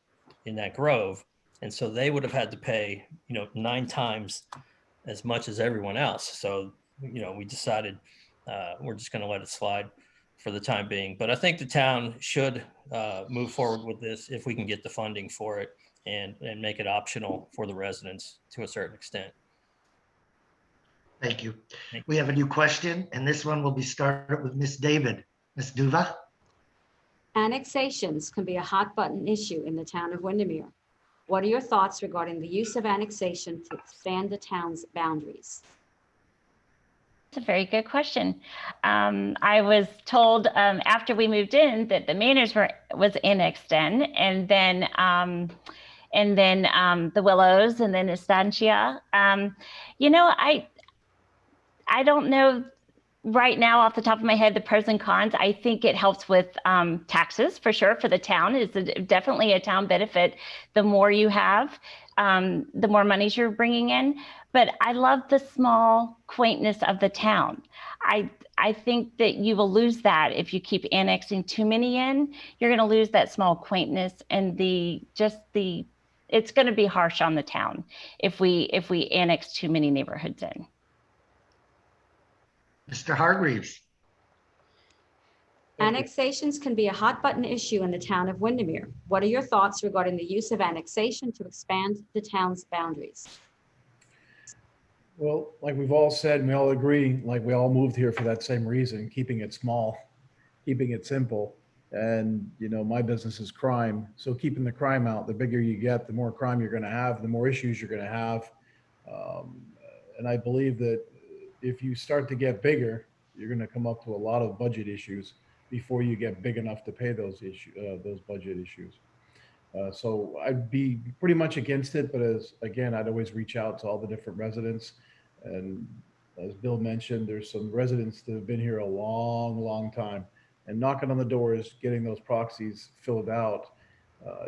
in that grove, and so they would have had to pay 9 times as much as everyone else. So we decided we're just going to let it slide for the time being. But I think the town should move forward with this if we can get the funding for it and make it optional for the residents to a certain extent. Thank you. We have a new question, and this one will be started with Miss David. Miss D'Uva? Annexations can be a hot button issue in the town of Windermere. What are your thoughts regarding the use of annexation to expand the town's boundaries? It's a very good question. I was told after we moved in that the Manors was annexed in, and then the Willows, and then Estancia. I don't know right now off the top of my head the pros and cons. I think it helps with taxes for sure for the town. It's definitely a town benefit. The more you have, the more monies you're bringing in. But I love the small quaintness of the town. I think that you will lose that if you keep annexing too many in. You're going to lose that small quaintness and it's going to be harsh on the town if we annex too many neighborhoods in. Mr. Hargreaves? Annexations can be a hot button issue in the town of Windermere. What are your thoughts regarding the use of annexation to expand the town's boundaries? Well, like we've all said, and we all agree, like we all moved here for that same reason, keeping it small, keeping it simple. And, my business is crime. So keeping the crime out, the bigger you get, the more crime you're going to have, the more issues you're going to have. And I believe that if you start to get bigger, you're going to come up to a lot of budget issues before you get big enough to pay those budget issues. So I'd be pretty much against it, but I'd always reach out to all the different residents. And as Bill mentioned, there's some residents that have been here a long, long time, and knocking on the doors, getting those proxies filled out.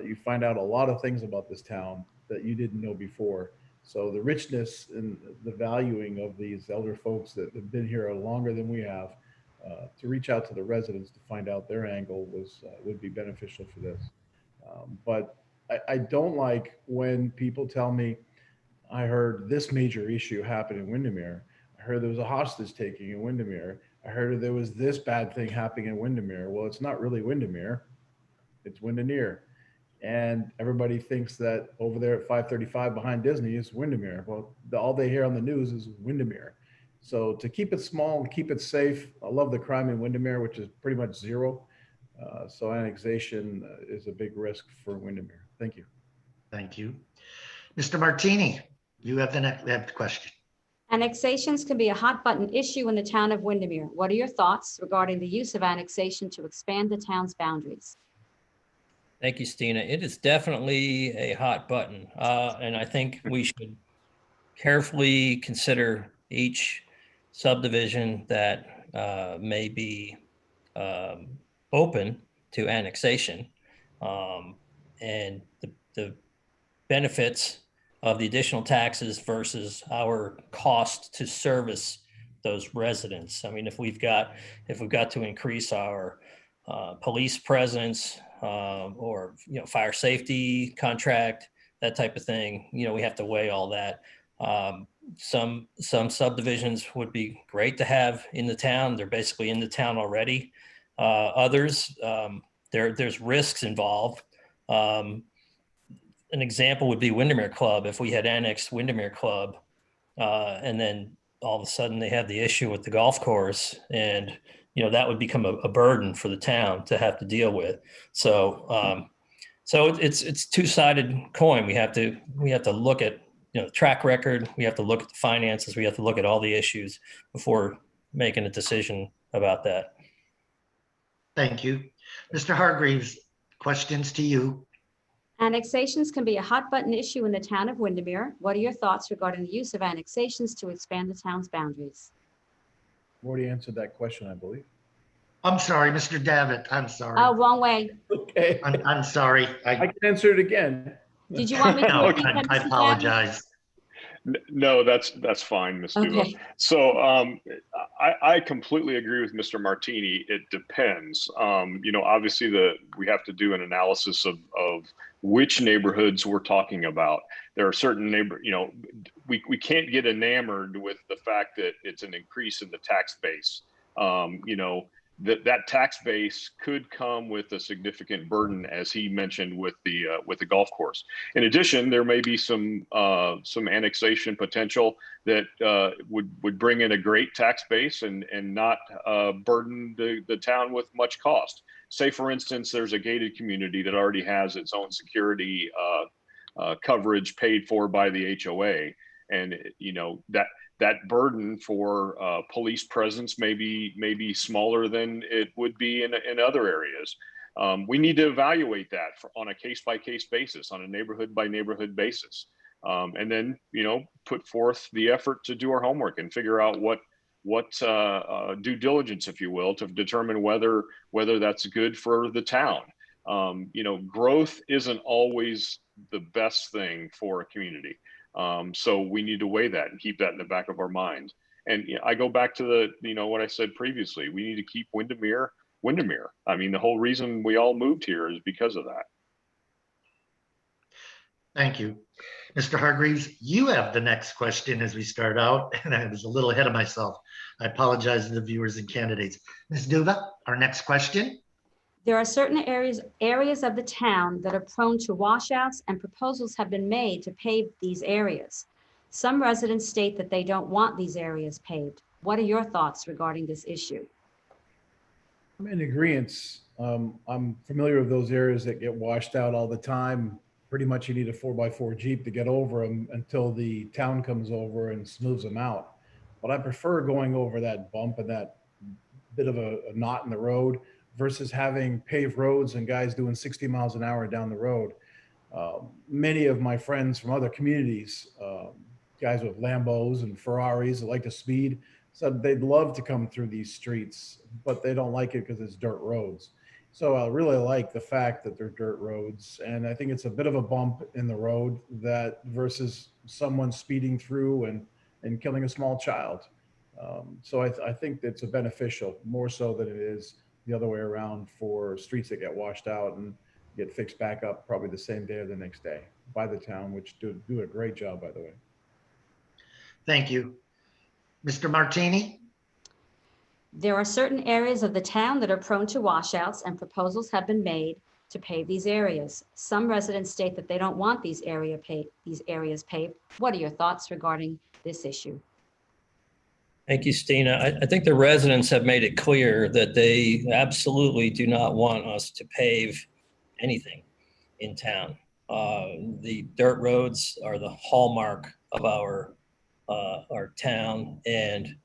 You find out a lot of things about this town that you didn't know before. So the richness and the valuing of these elder folks that have been here longer than we have, to reach out to the residents to find out their angle would be beneficial for this. But I don't like when people tell me, I heard this major issue happen in Windermere. I heard there was a hostage taking in Windermere. I heard there was this bad thing happening in Windermere. Well, it's not really Windermere, it's Windermere. And everybody thinks that over there at 535 behind Disney is Windermere. Well, all they hear on the news is Windermere. So to keep it small and keep it safe, I love the crime in Windermere, which is pretty much zero. So annexation is a big risk for Windermere. Thank you. Thank you. Mr. Martini, you have the next question. Annexations can be a hot button issue in the town of Windermere. What are your thoughts regarding the use of annexation to expand the town's boundaries? Thank you, Stina. It is definitely a hot button. And I think we should carefully consider each subdivision that may be open to annexation. And the benefits of the additional taxes versus our cost to service those residents. I mean, if we've got to increase our police presence or fire safety contract, that type of thing, we have to weigh all that. Some subdivisions would be great to have in the town. They're basically in the town already. Others, there's risks involved. An example would be Windermere Club. If we had annexed Windermere Club and then all of a sudden they have the issue with the golf course, and that would become a burden for the town to have to deal with. So it's two-sided coin. We have to look at the track record. We have to look at the finances. We have to look at all the issues before making a decision about that. Thank you. Mr. Hargreaves, questions to you. Annexations can be a hot button issue in the town of Windermere. What are your thoughts regarding the use of annexations to expand the town's boundaries? I've already answered that question, I believe. I'm sorry, Mr. David. I'm sorry. Oh, wrong way. Okay. I'm sorry. I can answer it again. Did you want me to No, repeat that, I Mr. David? apologize. No, that's fine, Ms. D'Uva. Okay. So I completely agree with Mr. Martini. It depends. Obviously we have to do an analysis of which neighborhoods we're talking about. There are certain we can't get enamored with the fact that it's an increase in the tax base. That tax base could come with a significant burden, as he mentioned, with the golf course. In addition, there may be some annexation potential that would bring in a great tax base and not burden the town with much cost. Say, for instance, there's a gated community that already has its own security coverage paid for by the HOA, and that burden for police presence may be smaller than it would be in other areas. We need to evaluate that on a case-by-case basis, on a neighborhood-by-neighborhood basis, and then put forth the effort to do our homework and figure out what due diligence, if you will, to determine whether that's good for the town. Growth isn't always the best thing for a community. So we need to weigh that and keep that in the back of our mind. And I go back to what I said previously. We need to keep Windermere. I mean, the whole reason we all moved here is because of that. Thank you. Mr. Hargreaves, you have the next question as we start out, and I was a little ahead of myself. I apologize to the viewers and candidates. Ms. D'Uva, our next question. There are certain areas of the town that are prone to washouts, and proposals have been made to pave these areas. Some residents state that they don't want these areas paved. What are your thoughts regarding this issue? I'm in agreement. I'm familiar with those areas that get washed out all the time. Pretty much you need a 4x4 Jeep to get over them until the town comes over and smooths them out. But I prefer going over that bump and that bit of a knot in the road versus having paved roads and guys doing 60 miles an hour down the road. Many of my friends from other communities, guys with Lambos and Ferraris that like to speed, said they'd love to come through these streets, but they don't like it because it's dirt roads. So I really like the fact that they're dirt roads. And I think it's a bit of a bump in the road that versus someone speeding through and killing a small child. So I think it's a beneficial more so than it is the other way around for streets that get washed out and get fixed back up probably the same day or the next day by the town, which do a great job, by the way. Thank you. Mr. Martini? There are certain areas of the town that are prone to washouts, and proposals have been made to pave these areas. Some residents state that they don't want these areas paved. What are your thoughts regarding this issue? Thank you, Stina. I think the residents have made it clear that they absolutely do not want us to pave anything in town. The dirt roads are the hallmark of our town and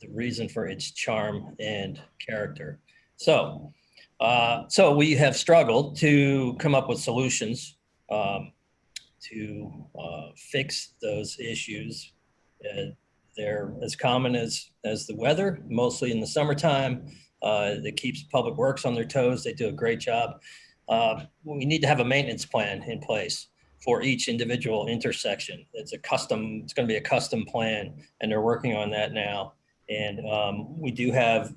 the reason for its charm and character. So we have struggled to come up with solutions to fix those issues. They're as common as the weather, mostly in the summertime. That keeps Public Works on their toes. They do a great job. We need to have a maintenance plan in place. for each individual intersection. It's going to be a custom plan, and they're working on that now. And we do have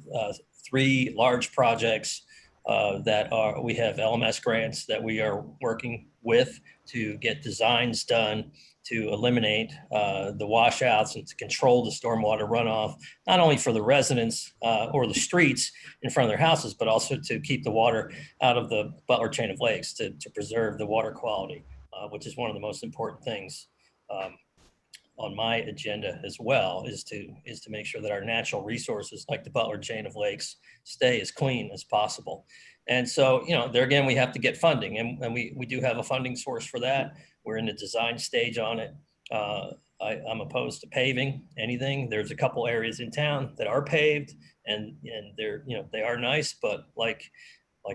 3 large projects we have LMS grants that we are working with to get designs done to eliminate the washouts and to control the stormwater runoff, not only for the residents or the streets in front of their houses, but also to keep the water out of the Butler chain of lakes to preserve the water quality, which is one of the most important things on my agenda as well, is to make sure that our natural resources like the Butler chain of lakes stay as clean as possible. And so, there again, we have to get funding, and we do have a funding source for that. We're in the design stage on it. I'm opposed to paving anything. There's a couple areas in town that are paved, and they're, they are nice, but like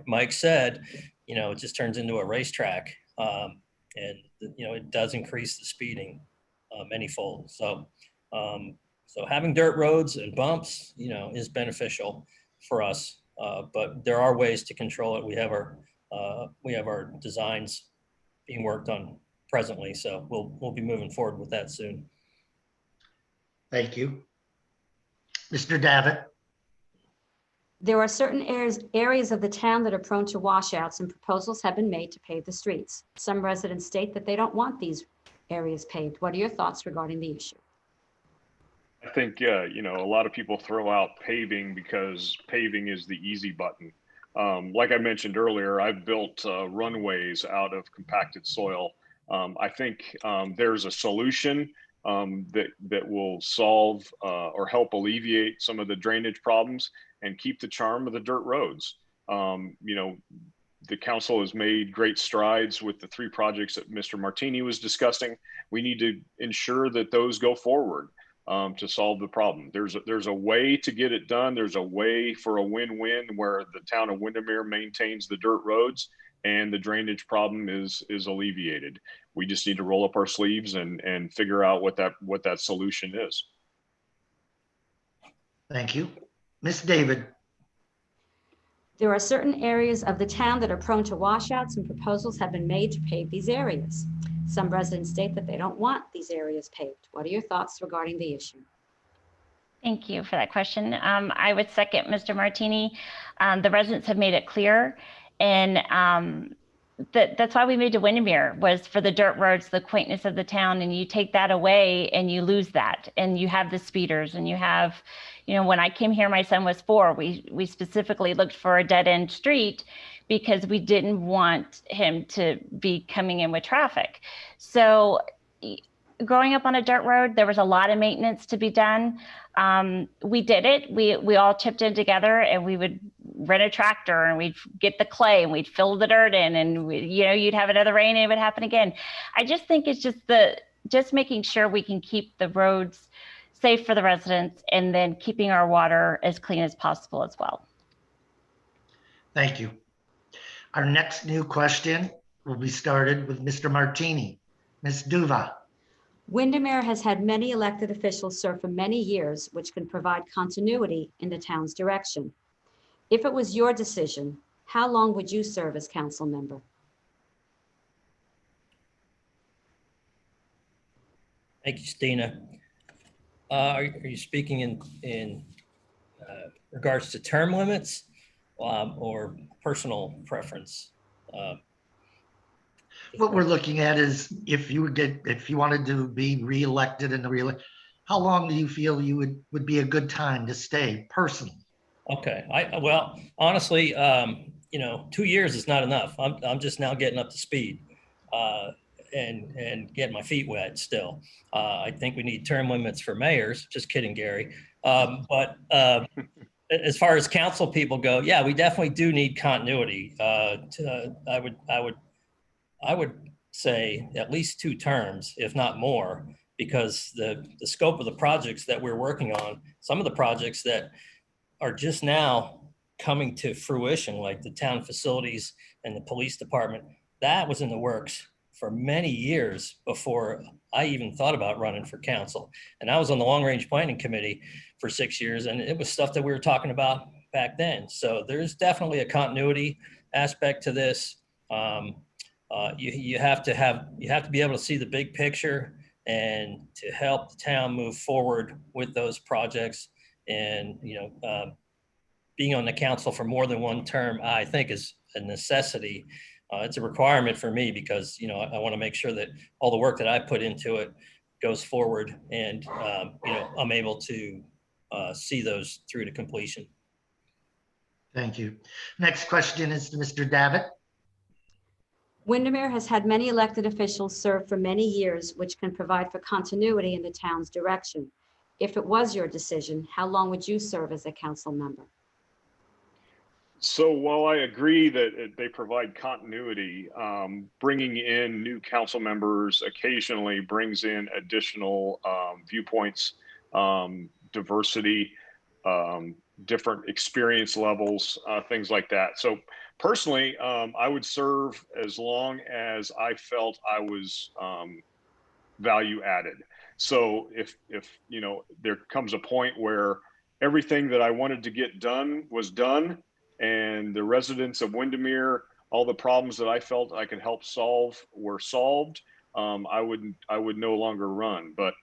Mike said, it just turns into a racetrack, and it does increase the speeding manyfold. So having dirt roads and bumps, is beneficial for us. But there are ways to control it. We have our designs being worked on presently, so we'll be moving forward with that soon. Thank you. Mr. Davit. There are certain areas of the town that are prone to washouts, and proposals have been made to pave the streets. Some residents state that they don't want these areas paved. What are your thoughts regarding the issue? I think, a lot of people throw out paving because paving is the easy button. Like I mentioned earlier, I've built runways out of compacted soil. I think there's a solution that will solve or help alleviate some of the drainage problems and keep the charm of the dirt roads. The council has made great strides with the 3 projects that Mr. Martini was discussing. We need to ensure that those go forward to solve the problem. There's a way to get it done. There's a way for a win-win where the town of Windermere maintains the dirt roads and the drainage problem is alleviated. We just need to roll up our sleeves and figure out what that solution is. Thank you. Ms. David. There are certain areas of the town that are prone to washouts, and proposals have been made to pave these areas. Some residents state that they don't want these areas paved. What are your thoughts regarding the issue? Thank you for that question. I would second Mr. Martini. The residents have made it clear, and that's why we moved to Windermere, was for the dirt roads, the quaintness of the town, and you take that away and you lose that, and you have the speeders, and you have, when I came here, my son was 4. We specifically looked for a dead-end street because we didn't want him to be coming in with traffic. So growing up on a dirt road, there was a lot of maintenance to be done. We did it. We all chipped in together, and we would rent a tractor, and we'd get the clay and we'd fill the dirt in, and you'd have another rain and it would happen again. I just think it's just making sure we can keep the roads safe for the residents, and then keeping our water as clean as possible as well. Thank you. Our next new question will be started with Mr. Martini. Ms. D'Uva. Windermere has had many elected officials serve for many years, which can provide continuity in the town's direction. If it was your decision, how long would you serve as council member? Thank you, Stina. Are you speaking in regards to term limits or personal preference? What we're looking at is if you wanted to be reelected in the reelect, how long do you feel you would be a good time to stay personally? Okay, well, honestly, 2 years is not enough. I'm just now getting up to speed and getting my feet wet still. I think we need term limits for mayors. Just kidding, Gary. But as far as council people go, yeah, we definitely do need continuity. I would say at least 2 terms, if not more, because the scope of the projects that we're working on, some of the projects that are just now coming to fruition, like the town facilities and the police department, that was in the works for many years before I even thought about running for council. And I was on the long range planning committee for 6 years, and it was stuff that we were talking about back then. So there's definitely a continuity aspect to this. you have to be able to see the big picture and to help the town move forward with those projects. And being on the council for more than one term, I think, is a necessity. It's a requirement for me because I want to make sure that all the work that I put into it goes forward, and I'm able to see those through to completion. Thank you. Next question is to Mr. Davit. Windermere has had many elected officials serve for many years, which can provide for continuity in the town's direction. If it was your decision, how long would you serve as a council member? So while I agree that they provide continuity, bringing in new council members occasionally brings in additional viewpoints, diversity, different experience levels, things like that. So personally, I would serve as long as I felt I was value added. So if there comes a point where everything that I wanted to get done was done, and the residents of Windermere, all the problems that I felt I could help solve were solved, I would no longer run. But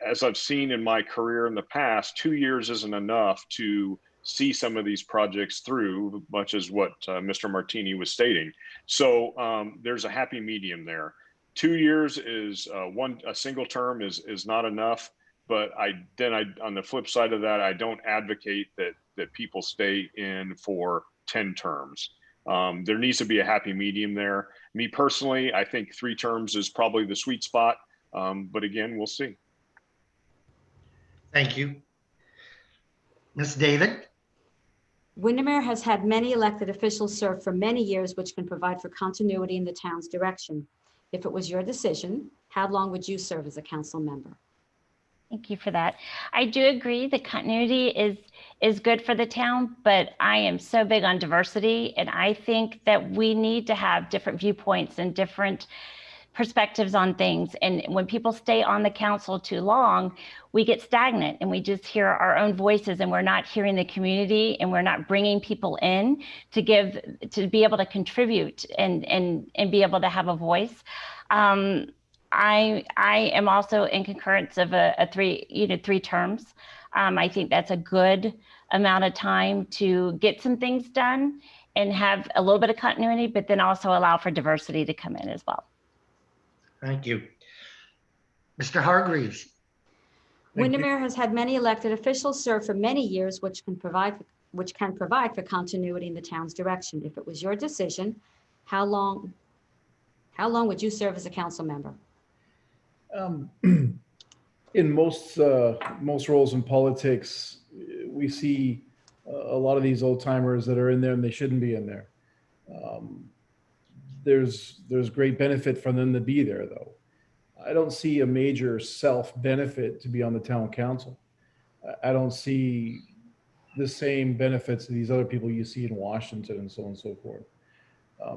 as I've seen in my career in the past, 2 years isn't enough to see some of these projects through, much as what Mr. Martini was stating. So there's a happy medium there. 2 years is a single term is not enough. But on the flip side of that, I don't advocate that people stay in for 10 terms. There needs to be a happy medium there. Me personally, I think 3 terms is probably the sweet spot. But again, we'll see. Thank you. Ms. David. Windermere has had many elected officials serve for many years, which can provide for continuity in the town's direction. If it was your decision, how long would you serve as a council member? Thank you for that. I do agree that continuity is good for the town, but I am so big on diversity, and I think that we need to have different viewpoints and different perspectives on things. And when people stay on the council too long, we get stagnant and we just hear our own voices, and we're not hearing the community, and we're not bringing people in to be able to contribute and be able to have a voice. I am also in concurrence of a 3 terms. I think that's a good amount of time to get some things done and have a little bit of continuity, but then also allow for diversity to come in as well. Thank you. Mr. Hargreaves. Windermere has had many elected officials serve for many years, which can provide for continuity in the town's direction. If it was your decision, how long would you serve as a council member? In most roles in politics, we see a lot of these old timers that are in there and they shouldn't be in there. There's great benefit for them to be there, though. I don't see a major self-benefit to be on the town council. I don't see the same benefits of these other people you see in Washington and so on and so forth.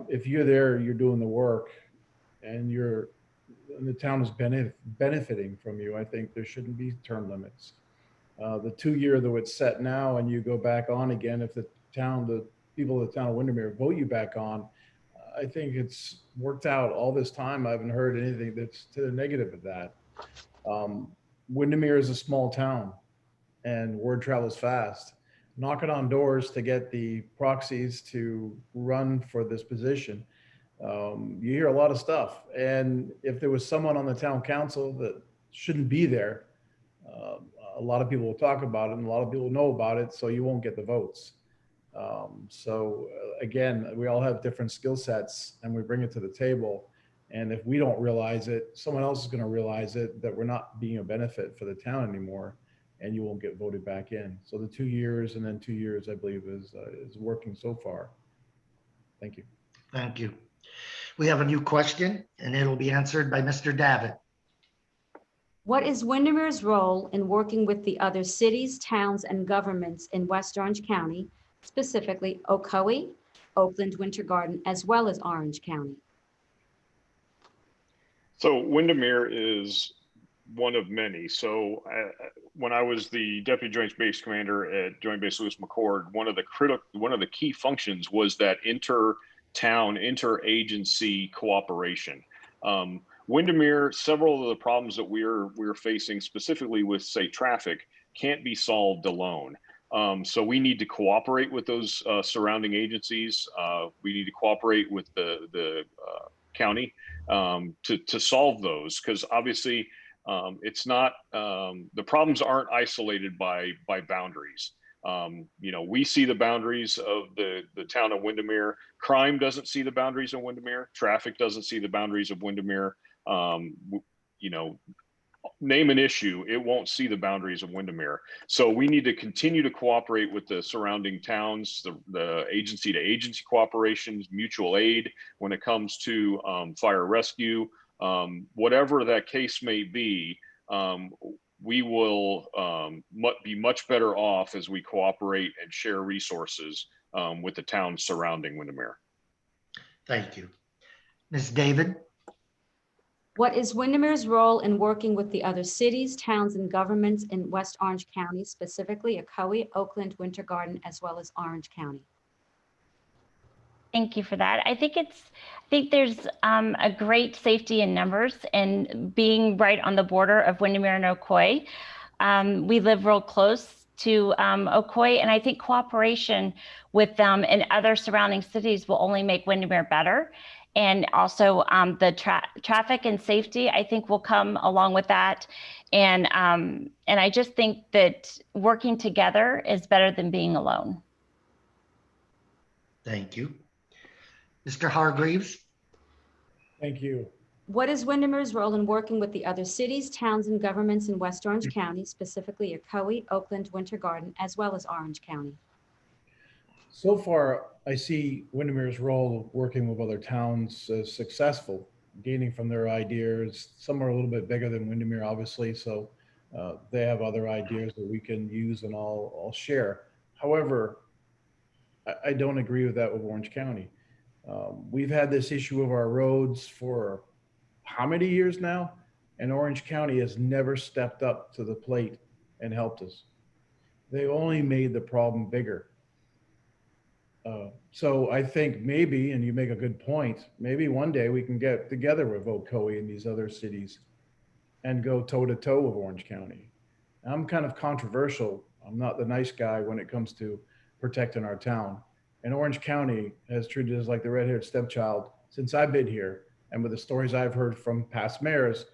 If you're there, you're doing the work, and the town is benefiting from you, I think there shouldn't be term limits. The 2-year, though it's set now, and you go back on again, if the people of the town of Windermere vote you back on, I think it's worked out all this time. I haven't heard anything that's to the negative of that. Windermere is a small town, and word travels fast. Knocking on doors to get the proxies to run for this position, you hear a lot of stuff. And if there was someone on the town council that shouldn't be there, a lot of people will talk about it, and a lot of people know about it, so you won't get the votes. Again, we all have different skill sets, and we bring it to the table. And if we don't realize it, someone else is going to realize it, that we're not being a benefit for the town anymore, and you won't get voted back in. So the 2 years and then 2 years, I believe, is working so far. Thank you. Thank you. We have a new question, and it'll be answered by Mr. Davit. What is Windermere's role in working with the other cities, towns, and governments in West Orange County, specifically Ocoee, Oakland, Winter Garden, as well as Orange County? So Windermere is one of many. So when I was the Deputy Joint Base Commander at Joint Base Lewis McChord, one of the key functions was that town interagency cooperation. Windermere, several of the problems that we're facing specifically with, say, traffic, can't be solved alone. So we need to cooperate with those surrounding agencies. We need to cooperate with the county to solve those, because obviously it's not, the problems aren't isolated by boundaries. You know, we see the boundaries of the town of Windermere. Crime doesn't see the boundaries of Windermere. Traffic doesn't see the boundaries of Windermere. You know, name an issue, it won't see the boundaries of Windermere. So we need to continue to cooperate with the surrounding towns, the agency to agency cooperations, mutual aid when it comes to fire rescue, whatever that case may be. We will be much better off as we cooperate and share resources with the towns surrounding Windermere. Thank you. Ms. David? What is Windermere's role in working with the other cities, towns, and governments in West Orange County, specifically Ocoee, Oakland, Winter Garden, as well as Orange County? Thank you for that. I think there's a great safety in numbers, and being right on the border of Windermere and Ocoee. We live real close to Ocoee, and I think cooperation with them and other surrounding cities will only make Windermere better. And also the traffic and safety, I think, will come along with that. And I just think that working together is better than being alone. Thank you. Mr. Hargreaves? Thank you. What is Windermere's role in working with the other cities, towns, and governments in West Orange County, specifically Ocoee, Oakland, Winter Garden, as well as Orange County? So far, I see Windermere's role of working with other towns as successful, gaining from their ideas. Some are a little bit bigger than Windermere, obviously, so they have other ideas that we can use and I'll share. However, I don't agree with that with Orange County. We've had this issue of our roads for how many years now? And Orange County has never stepped up to the plate and helped us. They've only made the problem bigger. So I think maybe, and you make a good point, maybe one day we can get together with Ocoee and these other cities and go toe to toe with Orange County. I'm kind of controversial. I'm not the nice guy when it comes to protecting our town. And Orange County has treated us like the red-haired stepchild since I've been here. And with the stories I've heard from past mayors,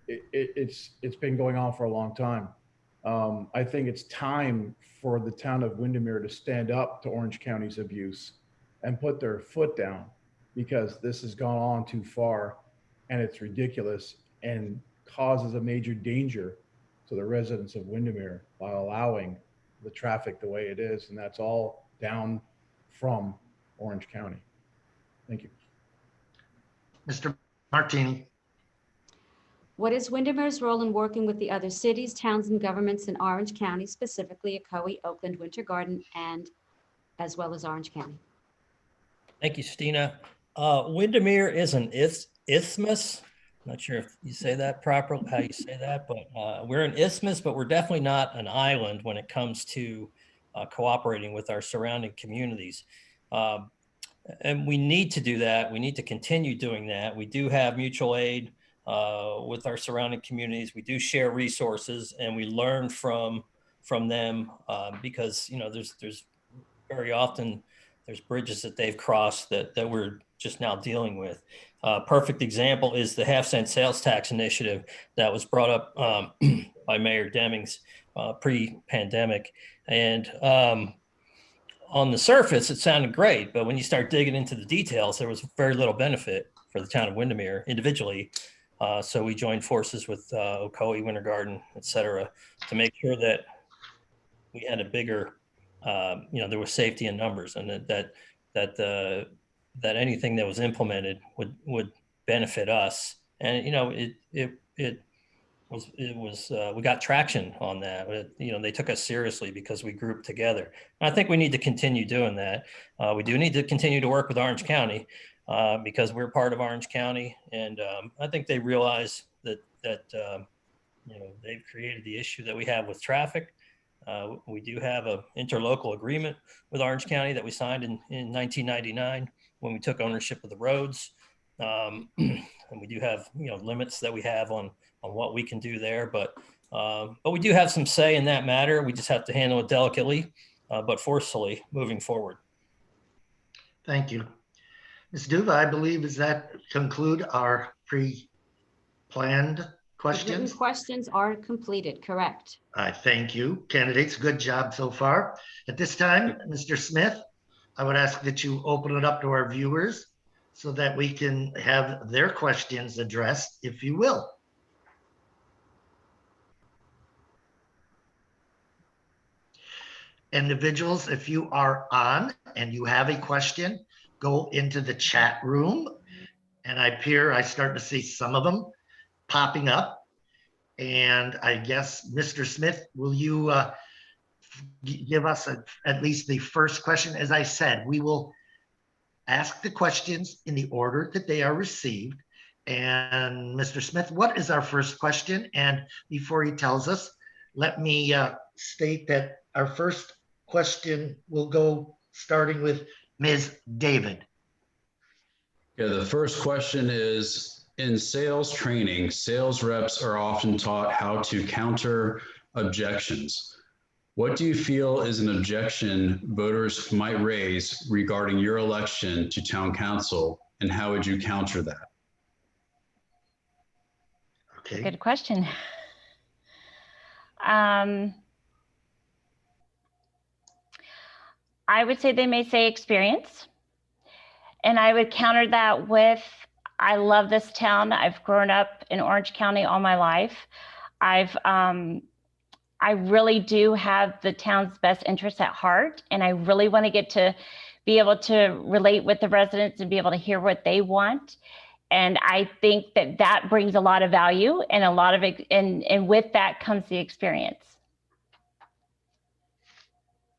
it's been going on for a long time. I think it's time for the town of Windermere to stand up to Orange County's abuse and put their foot down, because this has gone on too far and it's ridiculous and causes a major danger to the residents of Windermere by allowing the traffic the way it is. And that's all down from Orange County. Thank you. Mr. Martini? What is Windermere's role in working with the other cities, towns, and governments in Orange County, specifically Ocoee, Oakland, Winter Garden, and as well as Orange County? Thank you, Stina. Windermere is an isthmus. I'm not sure if you say that properly, how you say that, but we're an isthmus, but we're definitely not an island when it comes to cooperating with our surrounding communities. And we need to do that. We need to continue doing that. We do have mutual aid with our surrounding communities. We do share resources and we learn from them because, you know, there's very often there's bridges that they've crossed that we're just now dealing with. Perfect example is the half-cent sales tax initiative that was brought up by Mayor Demings pre-pandemic. And on the surface, it sounded great, but when you start digging into the details, there was very little benefit for the town of Windermere individually. So we joined forces with Ocoee, Winter Garden, et cetera, to make sure that we had a bigger, you know, there was safety in numbers, and that anything that was implemented would benefit us. And, you know, we got traction on that. You know, they took us seriously because we grouped together. And I think we need to continue doing that. We do need to continue to work with Orange County because we're part of Orange County. And I think they realize that you know, they've created the issue that we have with traffic. We do have an interlocal agreement with Orange County that we signed in 1999 when we took ownership of the roads. And we do have, limits that we have on what we can do there, but we do have some say in that matter. We just have to handle it delicately, but forcefully moving forward. Thank you. Ms. D'Uva, I believe, does that conclude our pre-planned The written questions? questions are completed, correct? I thank you. Candidates, good job so far. At this time, Mr. Smith, I would ask that you open it up to our viewers so that we can have their questions addressed, if you will. Individuals, if you are on and you have a question, go into the chat room. And I start to see some of them popping up. And I guess, Mr. Smith, will you give us at least the first question? As I said, we will ask the questions in the order that they are received. And Mr. Smith, what is our first question? And before he tells us, let me state that our first question will go starting with Ms. David. Yeah, the first question is, in sales training, sales reps are often taught how to counter objections. What do you feel is an objection voters might raise regarding your election to town council, and how would you counter that? Okay. Good question. I would say they may say experience. And I would counter that with, I love this town. I've grown up in Orange County all my life. I really do have the town's best interests at heart. And I really want to get to be able to relate with the residents and be able to hear what they want. And I think that that brings a lot of value and a lot of, and with that comes the experience.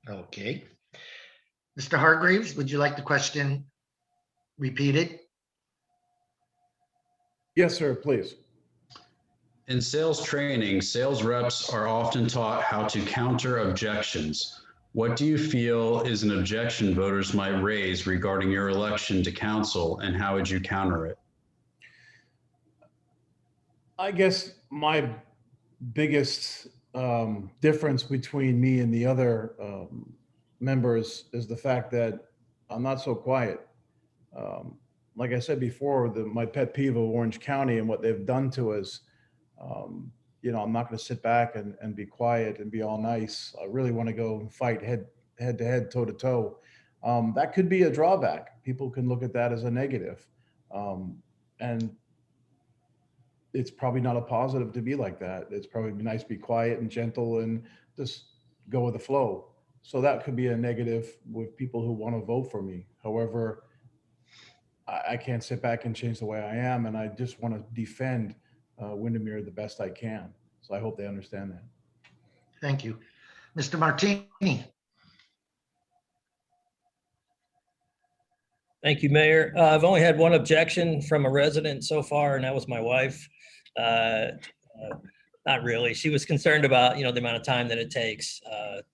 Okay. Mr. Hargreaves, would you like the question repeated? Yes, sir, please. In sales training, sales reps are often taught how to counter objections. What do you feel is an objection voters might raise regarding your election to council, and how would you counter it? I guess my biggest difference between me and the other members is the fact that I'm not so quiet. Like I said before, my pet peeve of Orange County and what they've done to us, I'm not going to sit back and be quiet and be all nice. I really want to go and fight head to head, toe to toe. That could be a drawback. People can look at that as a negative. And it's probably not a positive to be like that. It's probably nice to be quiet and gentle and just go with the flow. So that could be a negative with people who want to vote for me. However, I can't sit back and change the way I am, and I just want to defend Windermere the best I can. So I hope they understand that. Thank you. Mr. Martini. Thank you, Mayor. I've only had one objection from a resident so far, and that was my wife. Not really. She was concerned about, the amount of time that it takes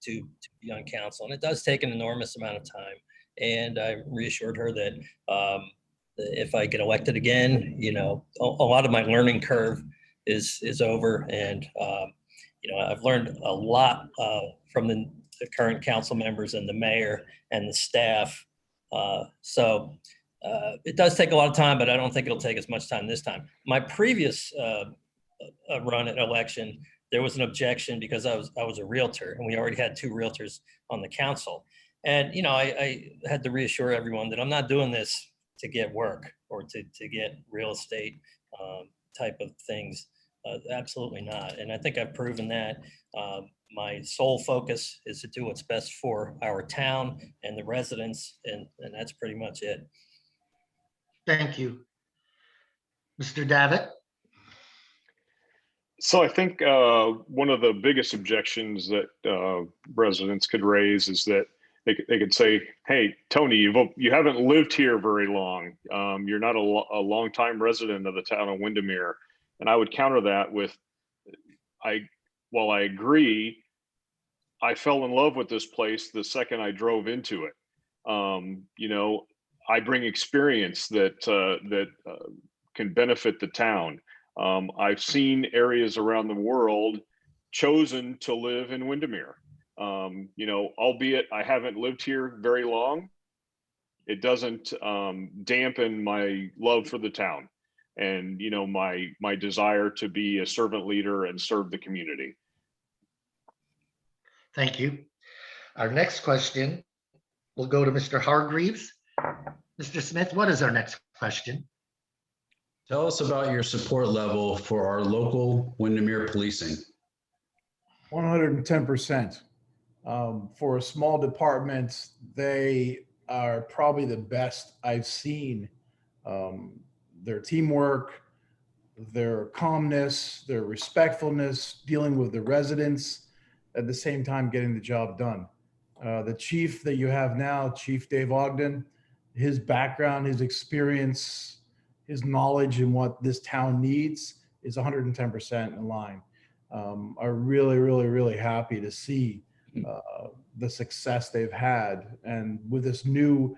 to be on council, and it does take an enormous amount of time. And I reassured her that if I get elected again, a lot of my learning curve is over, and I've learned a lot from the current council members and the mayor and the staff. So it does take a lot of time, but I don't think it'll take as much time this time. My previous run at election, there was an objection because I was a realtor, and we already had 2 realtors on the council. And, I had to reassure everyone that I'm not doing this to get work or to get real estate type of things. Absolutely not. And I think I've proven that. My sole focus is to do what's best for our town and the residents, and that's pretty much it. Thank you. Mr. Davit. So I think one of the biggest objections that residents could raise is that they could say, "Hey, Tony, you haven't lived here very long. You're not a longtime resident of the town of Windermere." And I would counter that with, while I agree, I fell in love with this place the second I drove into it. I bring experience that can benefit the town. I've seen areas around the world chosen to live in Windermere. You know, albeit I haven't lived here very long, it doesn't dampen my love for the town and, you know, my desire to be a servant leader and serve the community. Thank you. Our next question will go to Mr. Hargreaves. Mr. Smith, what is our next question? Tell us about your support level for our local Windermere policing. 110%. For a small department, they are probably the best I've seen. Their teamwork, their calmness, their respectfulness, dealing with the residents, at the same time getting the job done. The chief that you have now, Chief Dave Ogden, his background, his experience, his knowledge in what this town needs is 110% in line. I'm really, really, really happy to see the success they've had. And with this new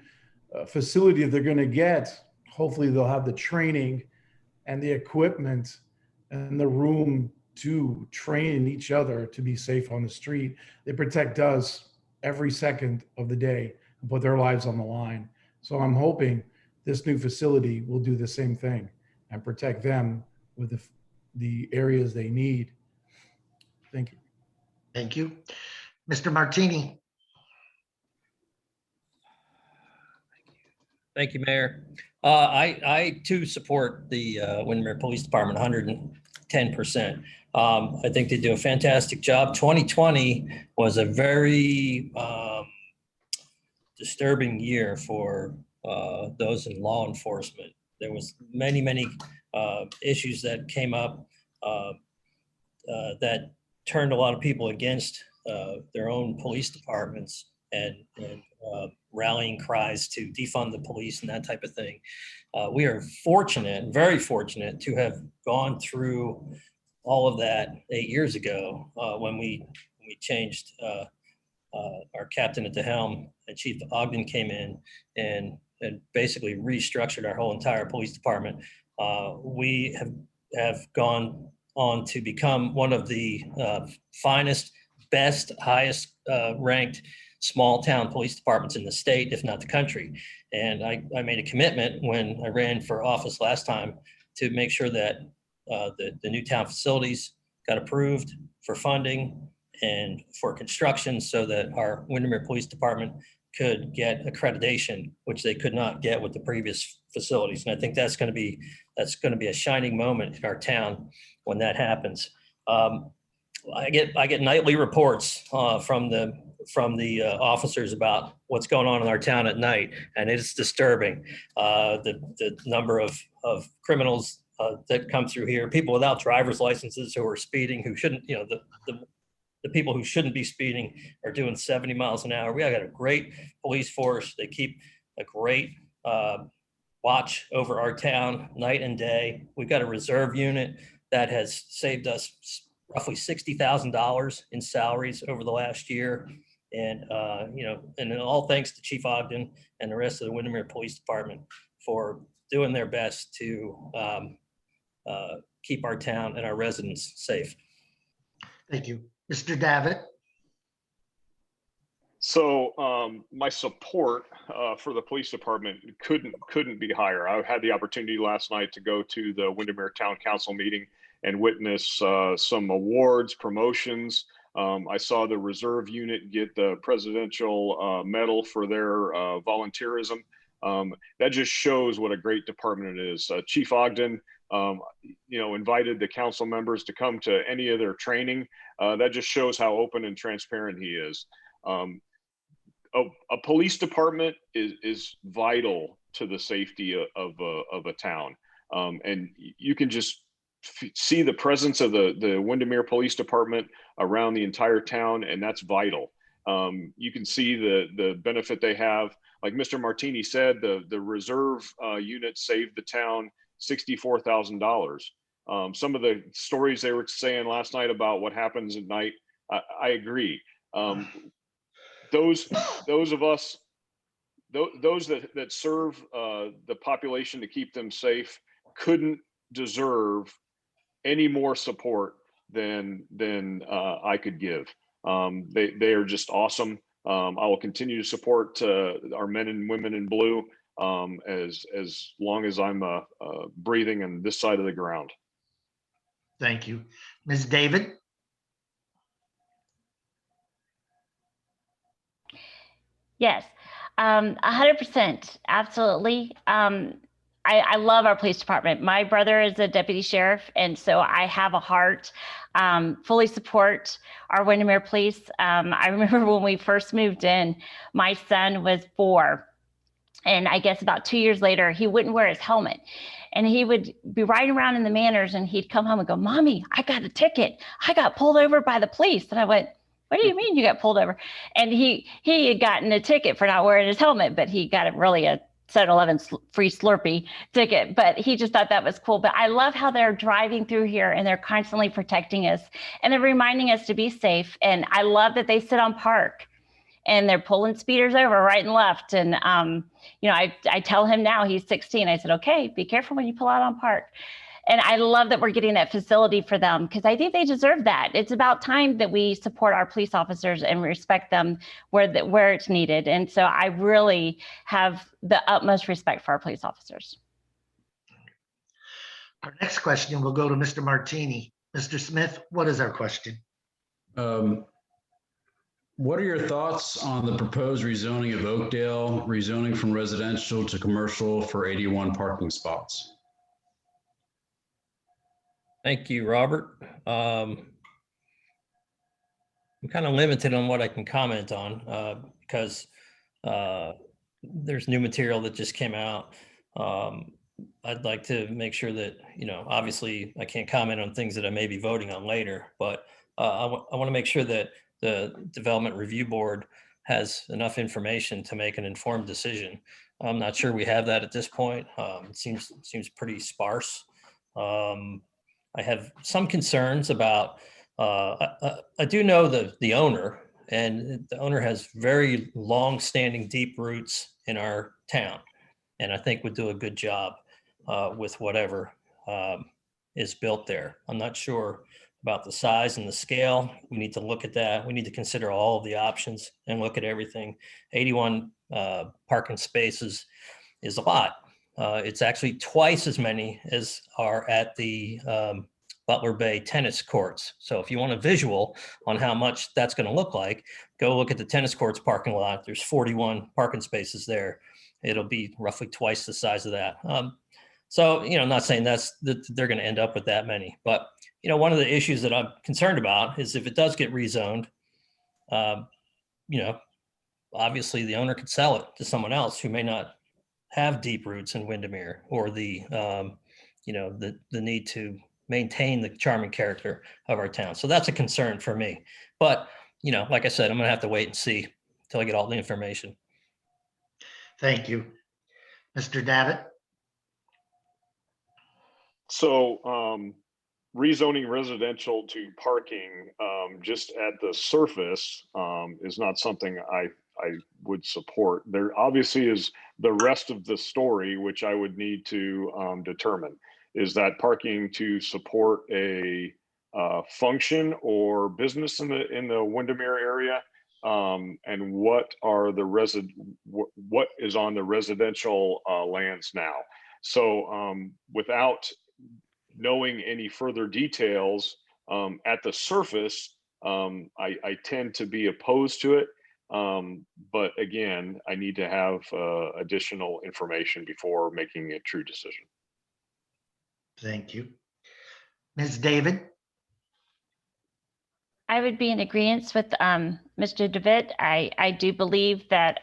facility they're going to get, hopefully they'll have the training and the equipment and the room to train each other to be safe on the street. They protect us every second of the day and put their lives on the line. So I'm hoping this new facility will do the same thing and protect them with the areas they need. Thank you. Thank you. Mr. Martini. Thank you, Mayor. I too support the Windermere Police Department 110%. I think they do a fantastic job. 2020 was a very disturbing year for those in law enforcement. There was many issues that came up that turned a lot of people against their own police departments and rallying cries to defund the police and that type of thing. We are fortunate, very fortunate, to have gone through all of that 8 years ago when we changed our captain at the helm, and Chief Ogden came in and basically restructured our whole entire police department. We have gone on to become one of the finest, best, highest ranked small town police departments in the state, if not the country. And I made a commitment when I ran for office last time to make sure that the new town facilities got approved for funding and for construction so that our Windermere Police Department could get accreditation, which they could not get with the previous facilities. And I think that's going to be a shining moment in our town when that happens. I get nightly reports from the officers about what's going on in our town at night, and it's disturbing. The number of criminals that come through here, people without driver's licenses who are speeding, who shouldn't, you know, the people who shouldn't be speeding are doing 70 miles an hour. We got a great police force. They keep a great watch over our town night and day. We've got a reserve unit that has saved us roughly $60,000 in salaries over the last year. And, you know, and all thanks to Chief Ogden and the rest of the Windermere Police Department for doing their best to keep our town and our residents safe. Thank you. Mr. Davit. So my support for the police department couldn't be higher. I had the opportunity last night to go to the Windermere Town Council meeting and witness some awards, promotions. I saw the reserve unit get the presidential medal for their volunteerism. That just shows what a great department it is. Chief Ogden, you know, invited the council members to come to any of their training. That just shows how open and transparent he is. A police department is vital to the safety of a town. And you can just see the presence of the Windermere Police Department around the entire town, and that's vital. You can see the benefit they have. Like Mr. Martini said, the reserve unit saved the town $64,000. Some of the stories they were saying last night about what happens at night, I agree. Those of us those that serve the population to keep them safe couldn't deserve any more support than I could give. They are just awesome. I will continue to support our men and women in blue as long as I'm breathing on this side of the ground. Thank you. Ms. David? Yes, 100%, absolutely. I love our police department. My brother is a deputy sheriff, and so I have a heart, fully support our Windermere Police. I remember when we first moved in, my son was 4. And I guess about 2 years later, he wouldn't wear his helmet. And he would be riding around in the manors, and he'd come home and go, "Mommy, I got a ticket. I got pulled over by the police." And I went, "What do you mean you got pulled over?" And he had gotten a ticket for not wearing his helmet, but he got really a 7-Eleven free Slurpee ticket. But he just thought that was cool. But I love how they're driving through here and they're constantly protecting us and they're reminding us to be safe. And I love that they sit on park and they're pulling speeders over right and left. And, you know, I tell him now, he's 16. I said, "Okay, be careful when you pull out on park." And I love that we're getting that facility for them because I think they deserve that. It's about time that we support our police officers and respect them where it's needed. And so I really have the utmost respect for our police officers. Our next question will go to Mr. Martini. Mr. Smith, what is our question? What are your thoughts on the proposed rezoning of Oakdale, rezoning from residential to commercial for 81 parking spots? Thank you, Robert. I'm kind of limited on what I can comment on because there's new material that just came out. I'd like to make sure that, you know, obviously I can't comment on things that I may be voting on later, but I want to make sure that the Development Review Board has enough information to make an informed decision. I'm not sure we have that at this point. It seems pretty sparse. I have some concerns about, I do know the owner, and the owner has very long-standing deep roots in our town, and I think would do a good job with whatever is built there. I'm not sure about the size and the scale. We need to look at that. We need to consider all of the options and look at everything. 81 parking spaces is a lot. It's actually twice as many as are at the Butler Bay tennis courts. So if you want a visual on how much that's going to look like, go look at the tennis courts parking lot. There's 41 parking spaces there. It'll be roughly twice the size of that. So, you know, I'm not saying that they're going to end up with that many, but, you know, one of the issues that I'm concerned about is if it does get rezoned, you know, obviously the owner could sell it to someone else who may not have deep roots in Windermere or the, you know, the need to maintain the charming character of our town. So that's a concern for me. But, you know, like I said, I'm going to have to wait and see until I get all the information. Thank you. Mr. Davit? So rezoning residential to parking just at the surface is not something I would support. There obviously is the rest of the story, which I would need to determine. Is that parking to support a function or business in the Windermere area? And what is on the residential lands now? So without knowing any further details at the surface, I tend to be opposed to it. But again, I need to have additional information before making a true decision. Thank you. Ms. David? I would be in agreement with Mr. Davit. I do believe that,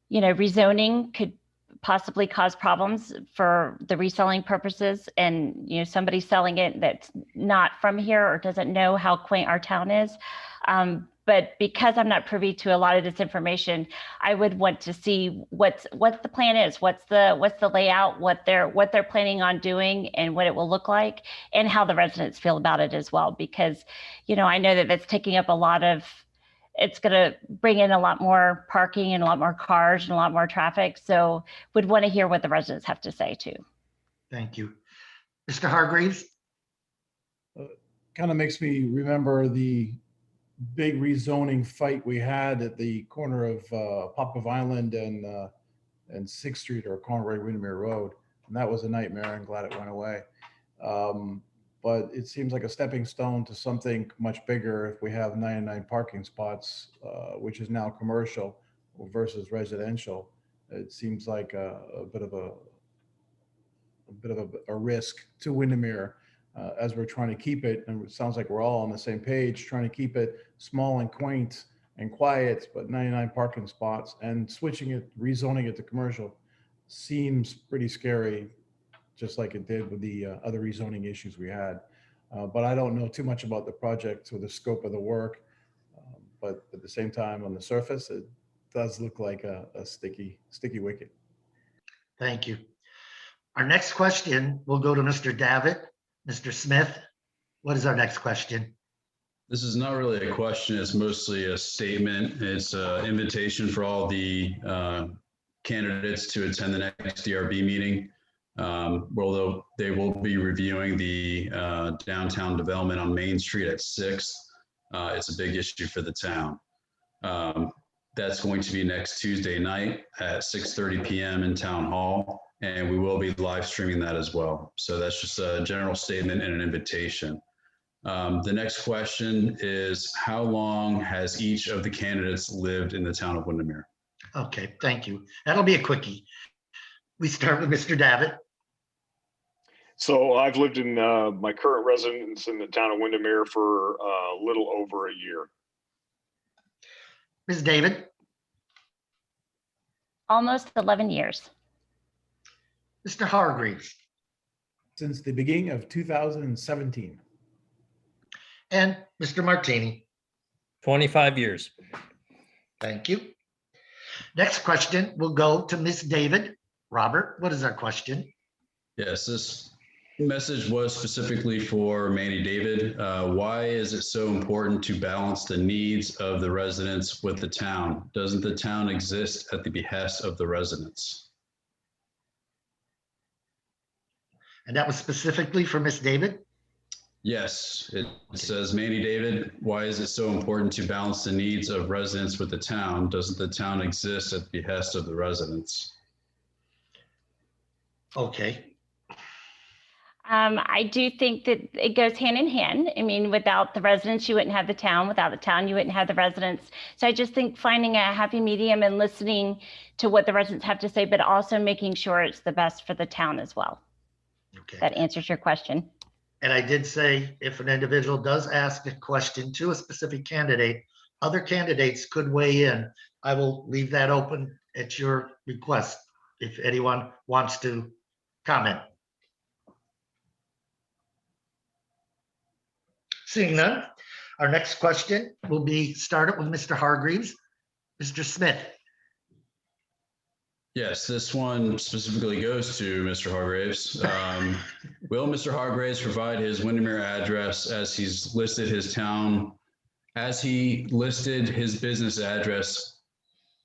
you know, rezoning could possibly cause problems for the reselling purposes, and, you know, somebody selling it that's not from here or doesn't know how quaint our town is. But because I'm not privy to a lot of this information, I would want to see what the plan is, what's the layout, what they're planning on doing, and what it will look like, and how the residents feel about it as well. Because, you know, I know that that's taking up a lot of it's going to bring in a lot more parking and a lot more cars and a lot more traffic. So would want to hear what the residents have to say too. Thank you. Mr. Hargreaves? Kind of makes me remember the big rezoning fight we had at the corner of Poplar Island and 6th Street, or Conway Windermere Road. And that was a nightmare. I'm glad it went away. But it seems like a stepping stone to something much bigger if we have 99 parking spots, which is now commercial versus residential. It seems like a bit of a risk to Windermere as we're trying to keep it. And it sounds like we're all on the same page, trying to keep it small and quaint and quiet, but 99 parking spots, and switching it, rezoning it to commercial seems pretty scary, just like it did with the other rezoning issues we had. But I don't know too much about the project or the scope of the work. But at the same time, on the surface, it does look like a sticky wicket. Thank you. Our next question will go to Mr. Davit. Mr. Smith, what is our next question? This is not really a question. It's mostly a statement. It's an invitation for all the candidates to attend the next DRB meeting. Well, they will be reviewing the downtown development on Main Street at 6th. It's a big issue for the town. That's going to be next Tuesday night at 6:30 p.m. in Town Hall, and we will be live streaming that as well. So that's just a general statement and an invitation. The next question is, how long has each of the candidates lived in the town of Windermere? Okay, thank you. That'll be a quickie. We start with Mr. Davit. So I've lived in my current residence in the town of Windermere for a little over a year. Ms. David. Almost 11 years. Mr. Hargreaves. Since the beginning of 2017. And Mr. Martini. 25 years. Thank you. Next question will go to Ms. David. Robert, what is our question? Yes, this message was specifically for Mandy David. Why is it so important to balance the needs of the residents with the town? Doesn't the town exist at the behest of the residents? And that was specifically for Ms. David? Yes, it says, Mandy David, why is it so important to balance the needs of residents with the town? Doesn't the town exist at the behest of the residents? Okay. I do think that it goes hand in hand. I mean, without the residents, you wouldn't have the town. Without the town, you wouldn't have the residents. So I just think finding a happy medium and listening to what the residents have to say, but also making sure it's the best for the town as well. Okay. That answers your question. And I did say, if an individual does ask a question to a specific candidate, other candidates could weigh in. I will leave that open at your request if anyone wants to comment. Seeing none, our next question will be started with Mr. Hargreaves. Mr. Smith. Yes, this one specifically goes to Mr. Hargreaves. Will Mr. Hargreaves provide his Windermere address as he's listed his town, as he listed his business address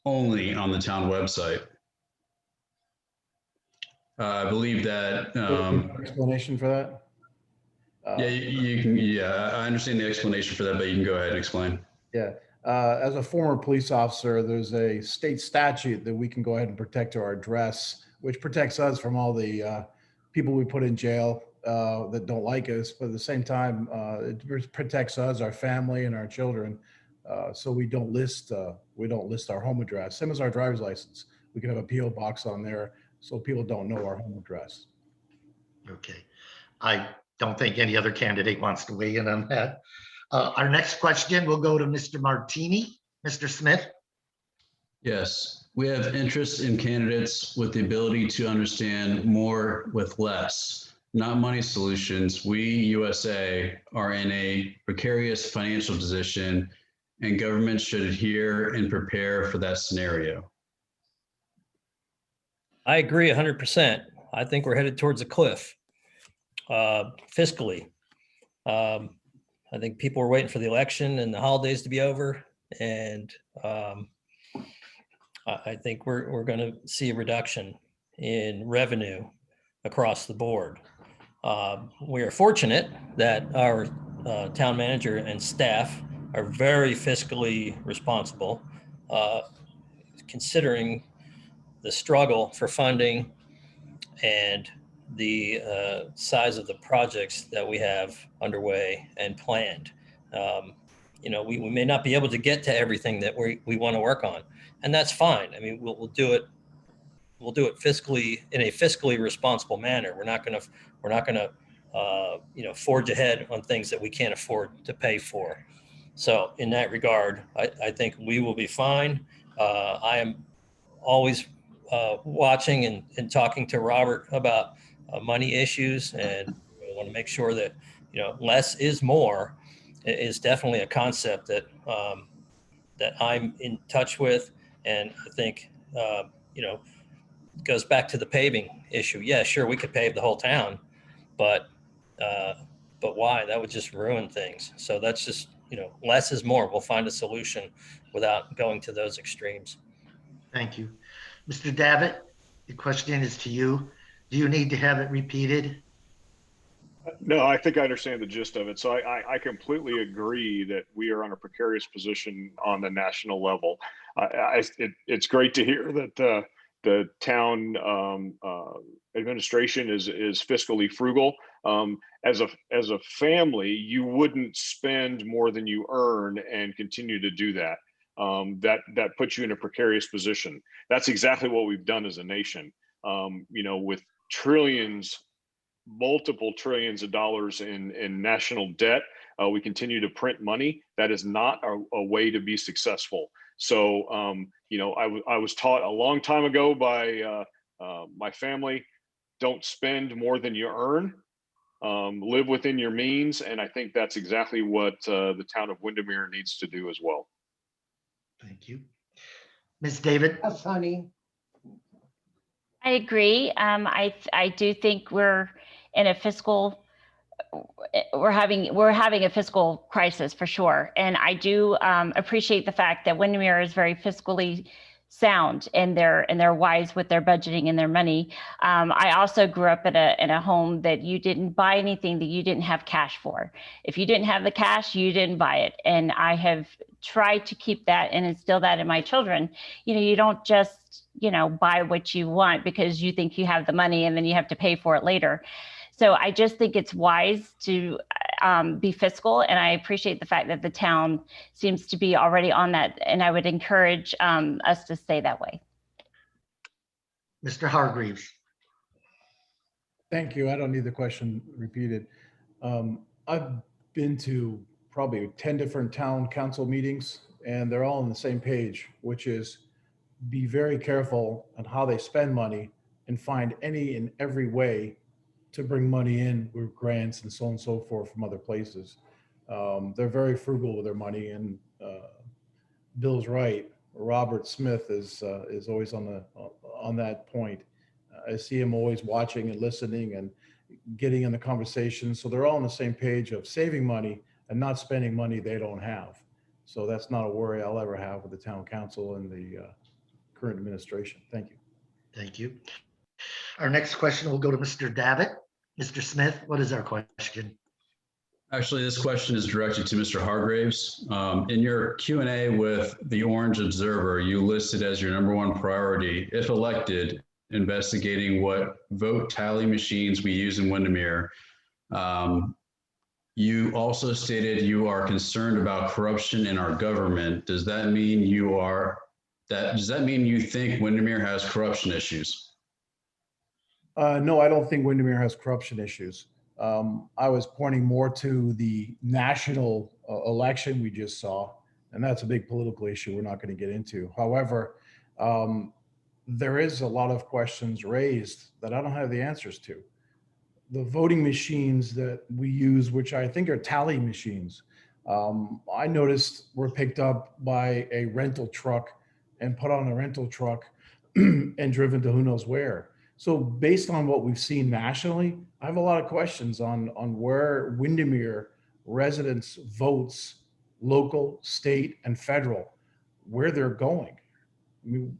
only on the town website? I believe that. Explanation for that? Yeah, you can. Yeah, I understand the explanation for that, but you can go ahead and explain. Yeah. As a former police officer, there's a state statute that we can go ahead and protect our address, which protects us from all the people we put in jail that don't like us. But at the same time, it protects us, our family, and our children. So we don't list our home address. Same as our driver's license. We can have a PO box on there so people don't know our home address. Okay. I don't think any other candidate wants to weigh in on that. Our next question will go to Mr. Martini. Mr. Smith. Yes, we have interest in candidates with the ability to understand more with less, not money solutions. We, USA, are in a precarious financial position, and government should adhere and prepare for that scenario. I agree 100%. I think we're headed towards a cliff fiscally. I think people are waiting for the election and the holidays to be over and I think we're going to see a reduction in revenue across the board. We are fortunate that our town manager and staff are very fiscally responsible, considering the struggle for funding and the size of the projects that we have underway and planned. We may not be able to get to everything that we want to work on, and that's fine. I mean, we'll do it fiscally in a fiscally responsible manner. We're not going to forge ahead on things that we can't afford to pay for. So in that regard, I think we will be fine. I am always watching and talking to Robert about money issues, and we want to make sure that less is more is definitely a concept that that I'm in touch with, and I think goes back to the paving issue. Yeah, sure, we could pave the whole town, but why? That would just ruin things. So that's just less is more. We'll find a solution without going to those extremes. Thank you. Mr. Davit, the question is to you. Do you need to have it repeated? No, I think I understand the gist of it. So I completely agree that we are in a precarious position on the national level. It's great to hear that the town administration is fiscally frugal. As a family, you wouldn't spend more than you earn and continue to do that. That puts you in a precarious position. That's exactly what we've done as a nation. With trillions, multiple trillions of dollars in national debt, we continue to print money. That is not a way to be successful. So, I was taught a long time ago by my family, don't spend more than you earn, live within your means. And I think that's exactly what the town of Windermere needs to do as well. Thank you. Ms. David? Yes, honey. I agree. I do think we're in a fiscal, we're having a fiscal crisis for sure. And I do appreciate the fact that Windermere is very fiscally sound and they're wise with their budgeting and their money. I also grew up in a home that you didn't buy anything that you didn't have cash for. If you didn't have the cash, you didn't buy it. And I have tried to keep that and instill that in my children. You don't just, buy what you want because you think you have the money and then you have to pay for it later. So I just think it's wise to be fiscal, and I appreciate the fact that the town seems to be already on that, and I would encourage us to stay that way. Mr. Hargreaves? Thank you. I don't need the question repeated. I've been to probably 10 different town council meetings, and they're all on the same page, which is be very careful on how they spend money and find any and every way to bring money in with grants and so on and so forth from other places. They're very frugal with their money, and Bill's right. Robert Smith is always on that point. I see him always watching and listening and getting in the conversation. So they're all on the same page of saving money and not spending money they don't have. So that's not a worry I'll ever have with the town council and the current administration. Thank you. Thank you. Our next question will go to Mr. Davit. Mr. Smith, what is our question? Actually, this question is directed to Mr. Hargreaves. In your Q&A with the Orange Observer, you listed as your #1 priority, if elected, investigating what vote tally machines we use in Windermere. You also stated you are concerned about corruption in our government. Does that mean you think Windermere has corruption issues? No, I don't think Windermere has corruption issues. I was pointing more to the national election we just saw, and that's a big political issue we're not going to get into. However, there is a lot of questions raised that I don't have the answers to. The voting machines that we use, which I think are tally machines, I noticed were picked up by a rental truck and put on a rental truck and driven to who knows where. So based on what we've seen nationally, I have a lot of questions on where Windermere residents' votes local, state, and federal, where they're going. I mean,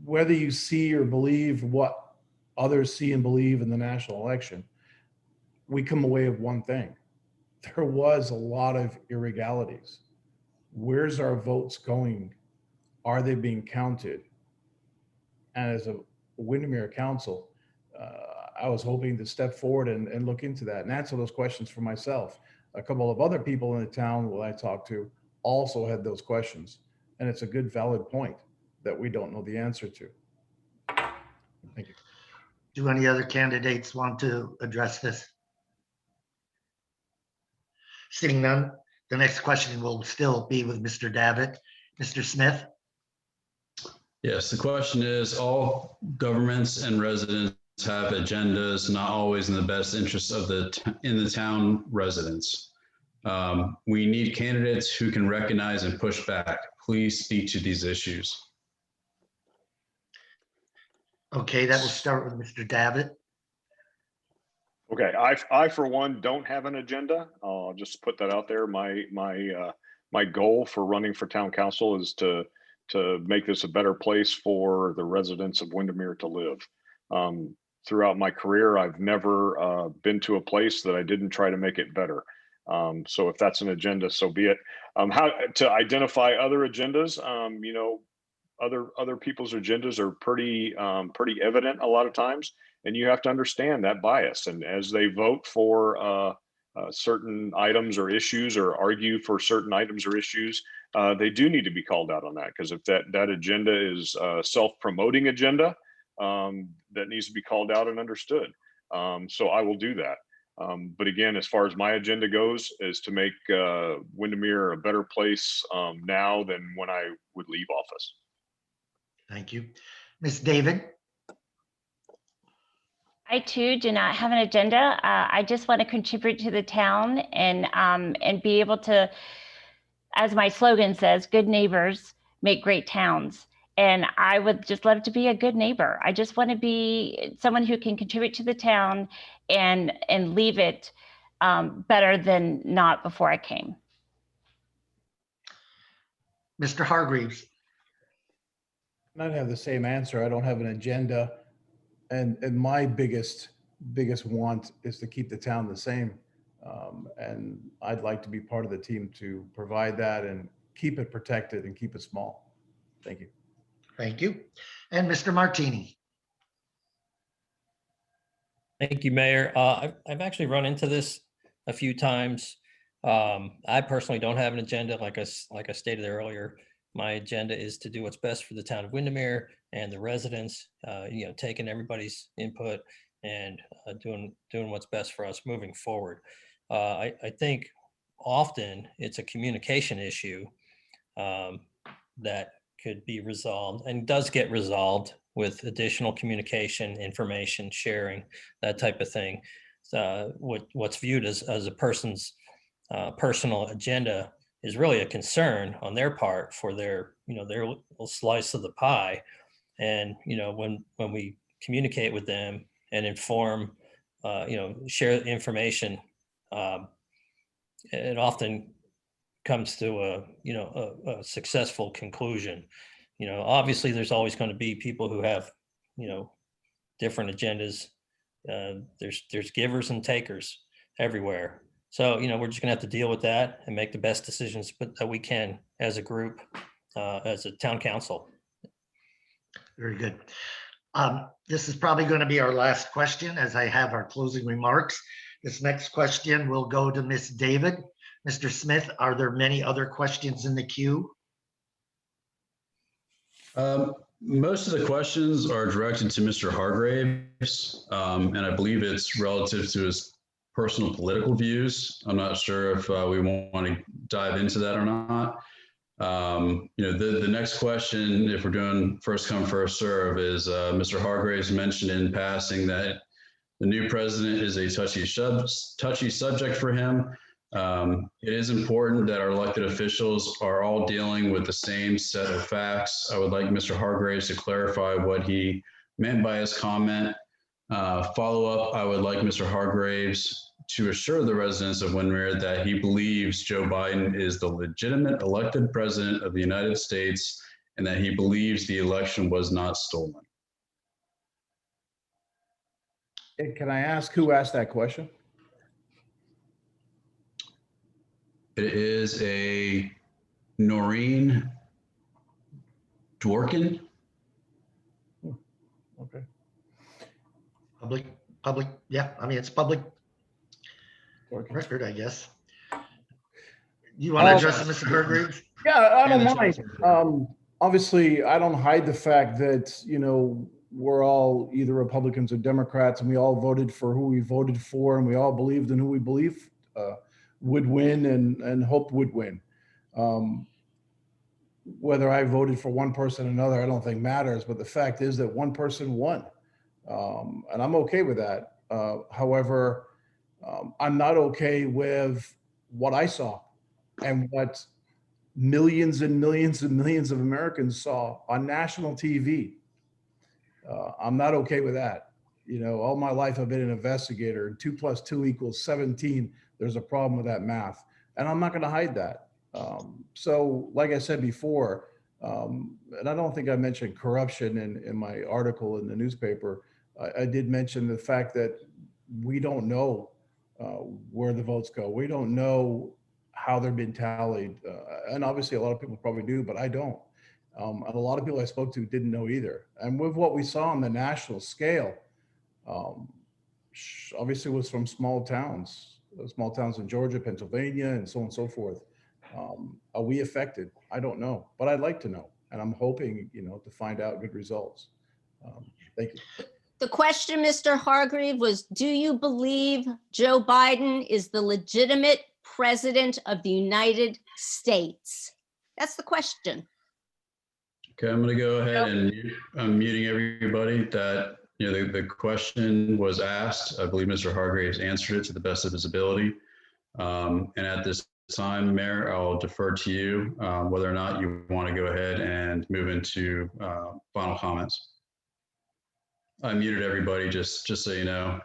whether you see or believe what others see and believe in the national election, we come away with one thing. There was a lot of irregularities. Where's our votes going? Are they being counted? And as a Windermere Council, I was hoping to step forward and look into that and answer those questions for myself. A couple of other people in the town that I talked to also had those questions. And it's a good, valid point that we don't know the answer to. Thank you. Do any other candidates want to address this? Seeing none, the next question will still be with Mr. Davit. Mr. Smith? Yes, the question is, all governments and residents have agendas, not always in the best interest of the town residents. We need candidates who can recognize and push back. Please speak to these issues. Okay, that will start with Mr. Davit. Okay, I for one don't have an agenda. I'll just put that out there. My goal for running for town council is to make this a better place for the residents of Windermere to live. Throughout my career, I've never been to a place that I didn't try to make it better. So if that's an agenda, so be it. How to identify other agendas? You know, other people's agendas are pretty evident a lot of times, and you have to understand that bias. And as they vote for certain items or issues, or argue for certain items or issues, they do need to be called out on that. Because if that agenda is a self-promoting agenda, that needs to be called out and understood. So I will do that. But again, as far as my agenda goes, is to make Windermere a better place now than when I would leave office. Thank you. Ms. David? I too do not have an agenda. I just want to contribute to the town and be able to, as my slogan says, good neighbors make great towns. And I would just love to be a good neighbor. I just want to be someone who can contribute to the town and leave it better than not before I came. Mr. Hargreaves? I have the same answer. I don't have an agenda. And my biggest want is to keep the town the same. And I'd like to be part of the team to provide that and keep it protected and keep it small. Thank you. Thank you. And Mr. Martini? Thank you, Mayor. I've actually run into this a few times. I personally don't have an agenda. Like I stated earlier, my agenda is to do what's best for the town of Windermere and the residents, you know, taking everybody's input and doing what's best for us moving forward. I think often it's a communication issue that could be resolved and does get resolved with additional communication, information sharing, that type of thing. What's viewed as a person's personal agenda is really a concern on their part for their little slice of the pie. And, you know, when we communicate with them and inform, share information, it often comes to a successful conclusion. You know, obviously there's always going to be people who have, different agendas. There's givers and takers everywhere. So, we're just gonna have to deal with that and make the best decisions that we can as a group, as a town council. Very good. This is probably going to be our last question, as I have our closing remarks. This next question will go to Ms. David. Mr. Smith, are there many other questions in the queue? Most of the questions are directed to Mr. Hargreaves, and I believe it's relative to his personal political views. I'm not sure if we want to dive into that or not. The next question, if we're doing first come, first serve, is Mr. Hargreaves mentioned in passing that the new president is a touchy subject for him. It is important that our elected officials are all dealing with the same set of facts. I would like Mr. Hargreaves to clarify what he meant by his comment. Follow up, I would like Mr. Hargreaves to assure the residents of Windermere that he believes Joe Biden is the legitimate elected president of the United States and that he believes the election was not stolen. And can I ask who asked that question? It is a Noreen Dworkin. Okay. Public, yeah, I mean, it's public Okay. record, I guess. You want to address it, Mr. Hargreaves? Yeah, I don't Yeah, mind. Obviously, I don't hide the fact that, you know, we're all either Republicans or Democrats, and we all voted for who we voted for, and we all believed in who we believed would win and hoped would win. Whether I voted for one person or another, I don't think matters, but the fact is that one person won. And I'm okay with that. However, I'm not okay with what I saw and what millions and millions and millions of Americans saw on national TV. I'm not okay with that. You know, all my life I've been an investigator, and 2 + 2 = 17. There's a problem with that math, and I'm not going to hide that. So like I said before, and I don't think I mentioned corruption in my article in the newspaper. I did mention the fact that we don't know where the votes go. We don't know how they're being tallied. And obviously a lot of people probably do, but I don't. And a lot of people I spoke to didn't know either. And with what we saw on the national scale, obviously it was from small towns in Georgia, Pennsylvania, and so on and so forth. Are we affected? I don't know, but I'd like to know. And I'm hoping, you know, to find out good results. Thank you. The question, Mr. Hargreaves, was, do you believe Joe Biden is the legitimate president of the United States? That's the question. Okay, I'm going to go ahead and I'm muting everybody. That, you know, the question was asked. I believe Mr. Hargreaves answered it to the best of his ability. And at this time, Mayor, I'll defer to you whether or not you want to go ahead and move into final comments. I muted everybody, just so you know.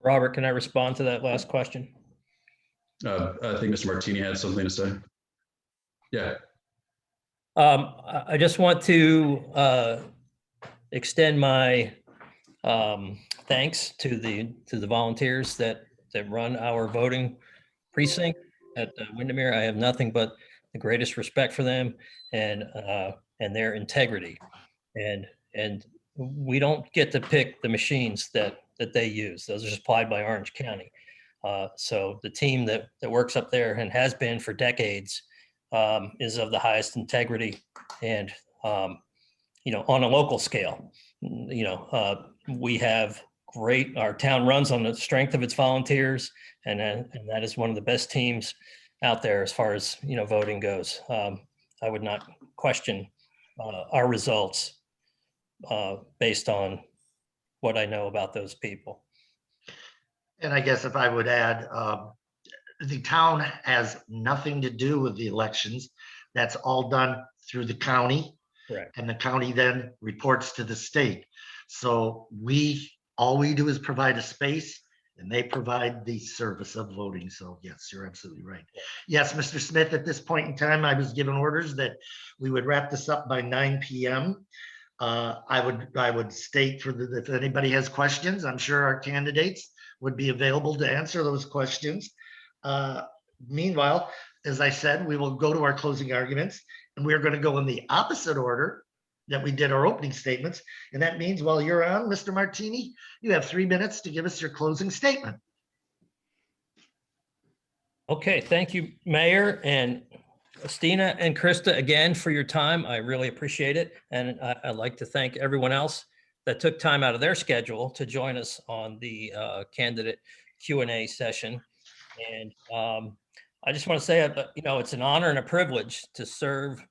Robert, can I respond to that last question? I think Mr. Martini had something to say. Yeah. I just want to extend my thanks to the volunteers that run our voting precinct at Windermere. I have nothing but the greatest respect for them and their integrity. And we don't get to pick the machines that they use. Those are supplied by Orange County. So the team that works up there and has been for decades is of the highest integrity. And, you know, on a local scale, you know, we have our town runs on the strength of its volunteers. And that is one of the best teams out there as far as, you know, voting goes. I would not question our results based on what I know about those people. And I guess if I would add, the town has nothing to do with the elections. That's all done through the county. Correct. And the county then reports to the state. So all we do is provide a space and they provide the service of voting. So yes, you're absolutely right. Yes, Mr. Smith, at this point in time, I was given orders that we would wrap this up by 9 p.m. I would state if anybody has questions, I'm sure our candidates would be available to answer those questions. Meanwhile, as I said, we will go to our closing arguments, and we're going to go in the opposite order that we did our opening statements. And that means while you're on, Mr. Martini, you have 3 minutes to give us your closing statement. Okay, thank you, Mayor, and Stina and Krista, again, for your time. I really appreciate it. And I'd like to thank everyone else that took time out of their schedule to join us on the candidate Q&A session. And I just want to say, you know, it's an honor and a privilege to serve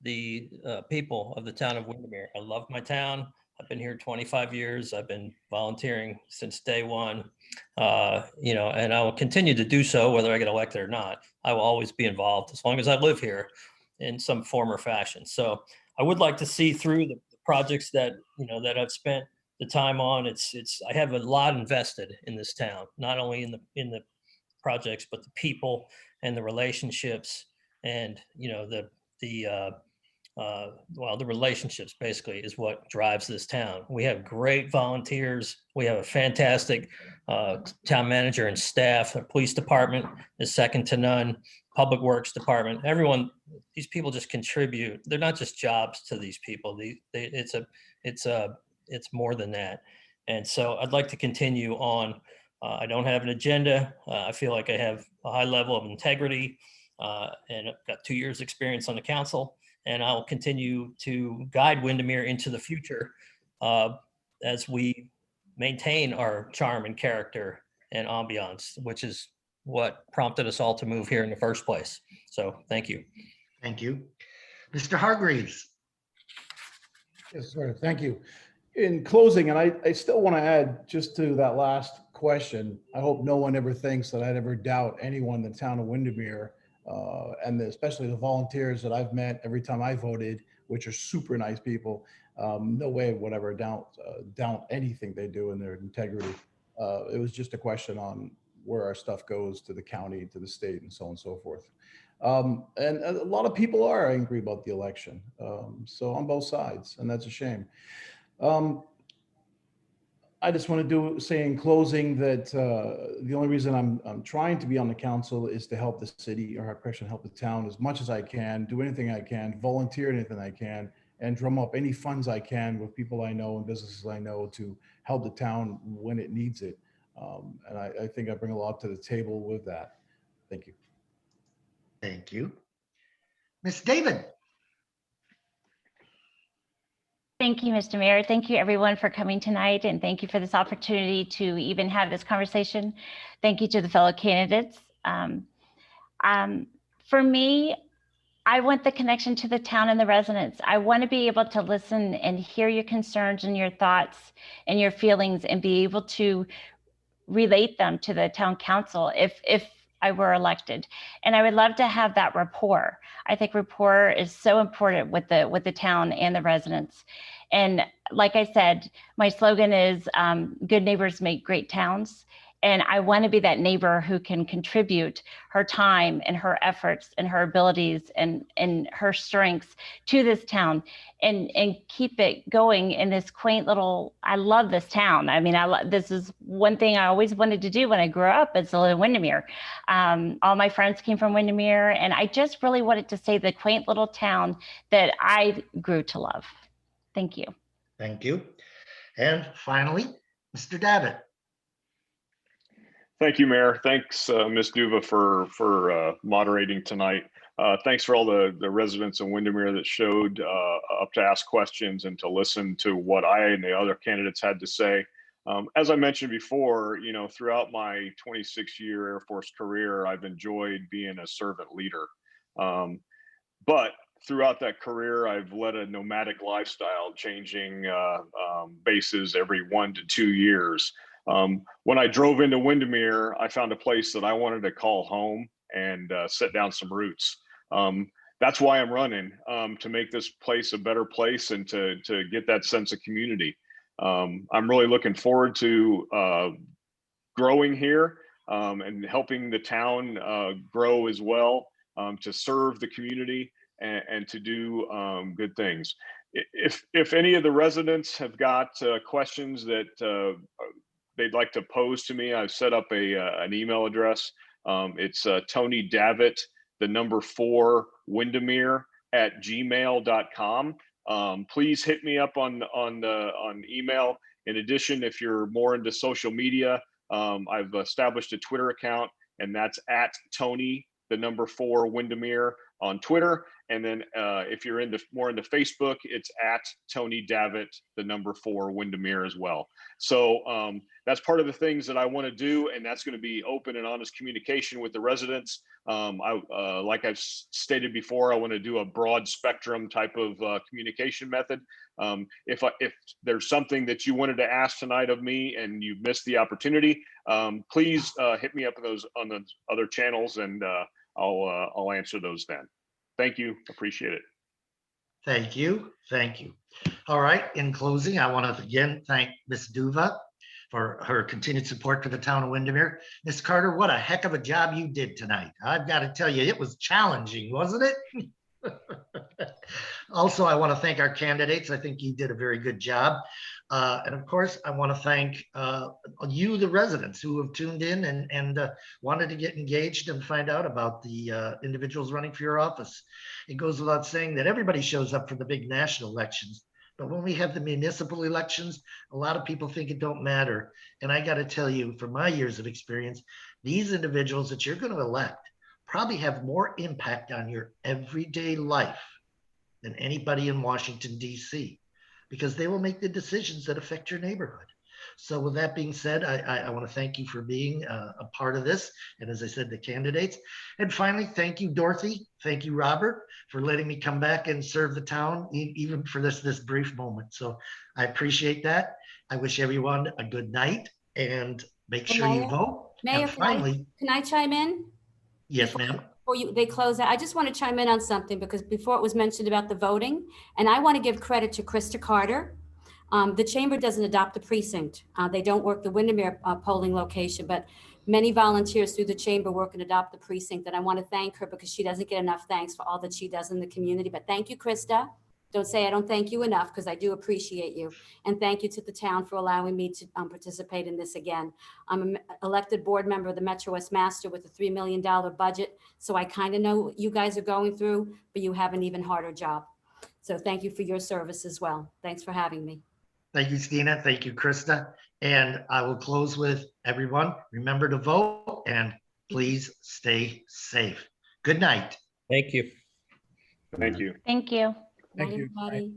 the people of the town of Windermere. I love my town. I've been here 25 years. I've been volunteering since day one, you know, and I will continue to do so whether I get elected or not. I will always be involved as long as I live here in some form or fashion. So I would like to see through the projects that, you know, that I've spent the time on. I have a lot invested in this town, not only in the projects, but the people and the relationships, and the relationships basically is what drives this town. We have great volunteers. We have a fantastic town manager and staff. Our police department is second to none. Public Works department. Everyone, these people just contribute. They're not just jobs to these people. It's more than that. And so I'd like to continue on. I don't have an agenda. I feel like I have a high level of integrity, and I've got 2 years experience on the council, and I'll continue to guide Windermere into the future as we maintain our charm and character and ambiance, which is what prompted us all to move here in the first place. So thank you. Thank you. Mr. Hargreaves. Yes, sir. Thank you. In closing, and I still want to add just to that last question, I hope no one ever thinks that I'd ever doubt anyone in the town of Windermere, especially the volunteers that I've met every time I voted, which are super nice people. No way would ever doubt anything they do in their integrity. It was just a question on where our stuff goes to the county, to the state, and so on and so forth. And a lot of people are angry about the election. So on both sides, and that's a shame. I just want to say in closing that the only reason I'm trying to be on the council is to help the city, or help the town as much as I can, do anything I can, volunteer anything I can, and drum up any funds I can with people I know and businesses I know to help the town when it needs it. And I think I bring a lot to the table with that. Thank you. Thank you. Ms. David. Thank you, Mr. Mayor. Thank you, everyone, for coming tonight, and thank you for this opportunity to even have this conversation. Thank you to the fellow candidates. For me, I want the connection to the town and the residents. I want to be able to listen and hear your concerns and your thoughts and your feelings, and be able to relate them to the town council if I were elected. And I would love to have that rapport. I think rapport is so important with the town and the residents. And like I said, my slogan is good neighbors make great towns. And I want to be that neighbor who can contribute her time and her efforts and her abilities and her strengths to this town, and keep it going in this quaint little, I love this town. I mean, this is one thing I always wanted to do when I grew up, is to live in Windermere. All my friends came from Windermere, and I just really wanted to say the quaint little town that I grew to love. Thank you. Thank you. And finally, Mr. Davit. Thank you, Mayor. Thanks, Ms. D'Uva, for moderating tonight. Thanks for all the residents of Windermere that showed up to ask questions and to listen to what I and the other candidates had to say. As I mentioned before, throughout my 26-year Air Force career, I've enjoyed being a servant leader. But throughout that career, I've led a nomadic lifestyle, changing bases every 1 to 2 years. When I drove into Windermere, I found a place that I wanted to call home and set down some roots. That's why I'm running, to make this place a better place and to get that sense of community. I'm really looking forward to growing here and helping the town grow as well, to serve the community and to do good things. If any of the residents have got questions that they'd like to pose to me, I've set up an email address. It's Tony Davit, 4 Windermere @gmail.com. Please hit me up on email. In addition, if you're more into social media, I've established a Twitter account, and that's @Tony 4 Windermere on Twitter. And then if you're more into Facebook, it's @Tony Davit 4 Windermere as well. So that's part of the things that I want to do, and that's going to be open and honest communication with the residents. Like I've stated before, I want to do a broad spectrum type of communication method. If there's something that you wanted to ask tonight of me and you missed the opportunity, please hit me up on those other channels, and I'll answer those then. Thank you. Appreciate it. Thank you. Thank you. All right. In closing, I want to again thank Ms. D'Uva for her continued support for the town of Windermere. Ms. Carter, what a heck of a job you did tonight. I've got to tell you, it was challenging, wasn't it? Also, I want to thank our candidates. I think you did a very good job. And of course, I want to thank you, the residents who have tuned in and wanted to get engaged and find out about the individuals running for your office. It goes without saying that everybody shows up for the big national elections. But when we have the municipal elections, a lot of people think it don't matter. And I got to tell you, from my years of experience, these individuals that you're going to elect probably have more impact on your everyday life than anybody in Washington, D.C., because they will make the decisions that affect your neighborhood. So with that being said, I want to thank you for being a part of this. And as I said, the candidates. And finally, thank you, Dorothy. Thank you, Robert, for letting me come back and serve the town, even for this brief moment. So I appreciate that. I wish everyone a good night and make sure you vote. Mayor, And finally, can I chime in? yes, ma'am. Before they close out, I just want to chime in on something because before it was mentioned about the voting, and I want to give credit to Krista Carter. The chamber doesn't adopt the precinct. They don't work the Windermere polling location, but many volunteers through the chamber work and adopt the precinct. And I want to thank her because she doesn't get enough thanks for all that she does in the community. But thank you, Krista. Don't say I don't thank you enough because I do appreciate you. And thank you to the town for allowing me to participate in this again. I'm an elected board member of the Metro West Master with a $3 million budget. So I kind of know what you guys are going through, but you have an even harder job. So thank you for your service as well. Thanks for having me. Thank you, Stina. Thank you, Krista. And I will close with everyone. Remember to vote and please stay safe. Good night. Thank you. Thank you. Thank you. Thank Night, you. everybody.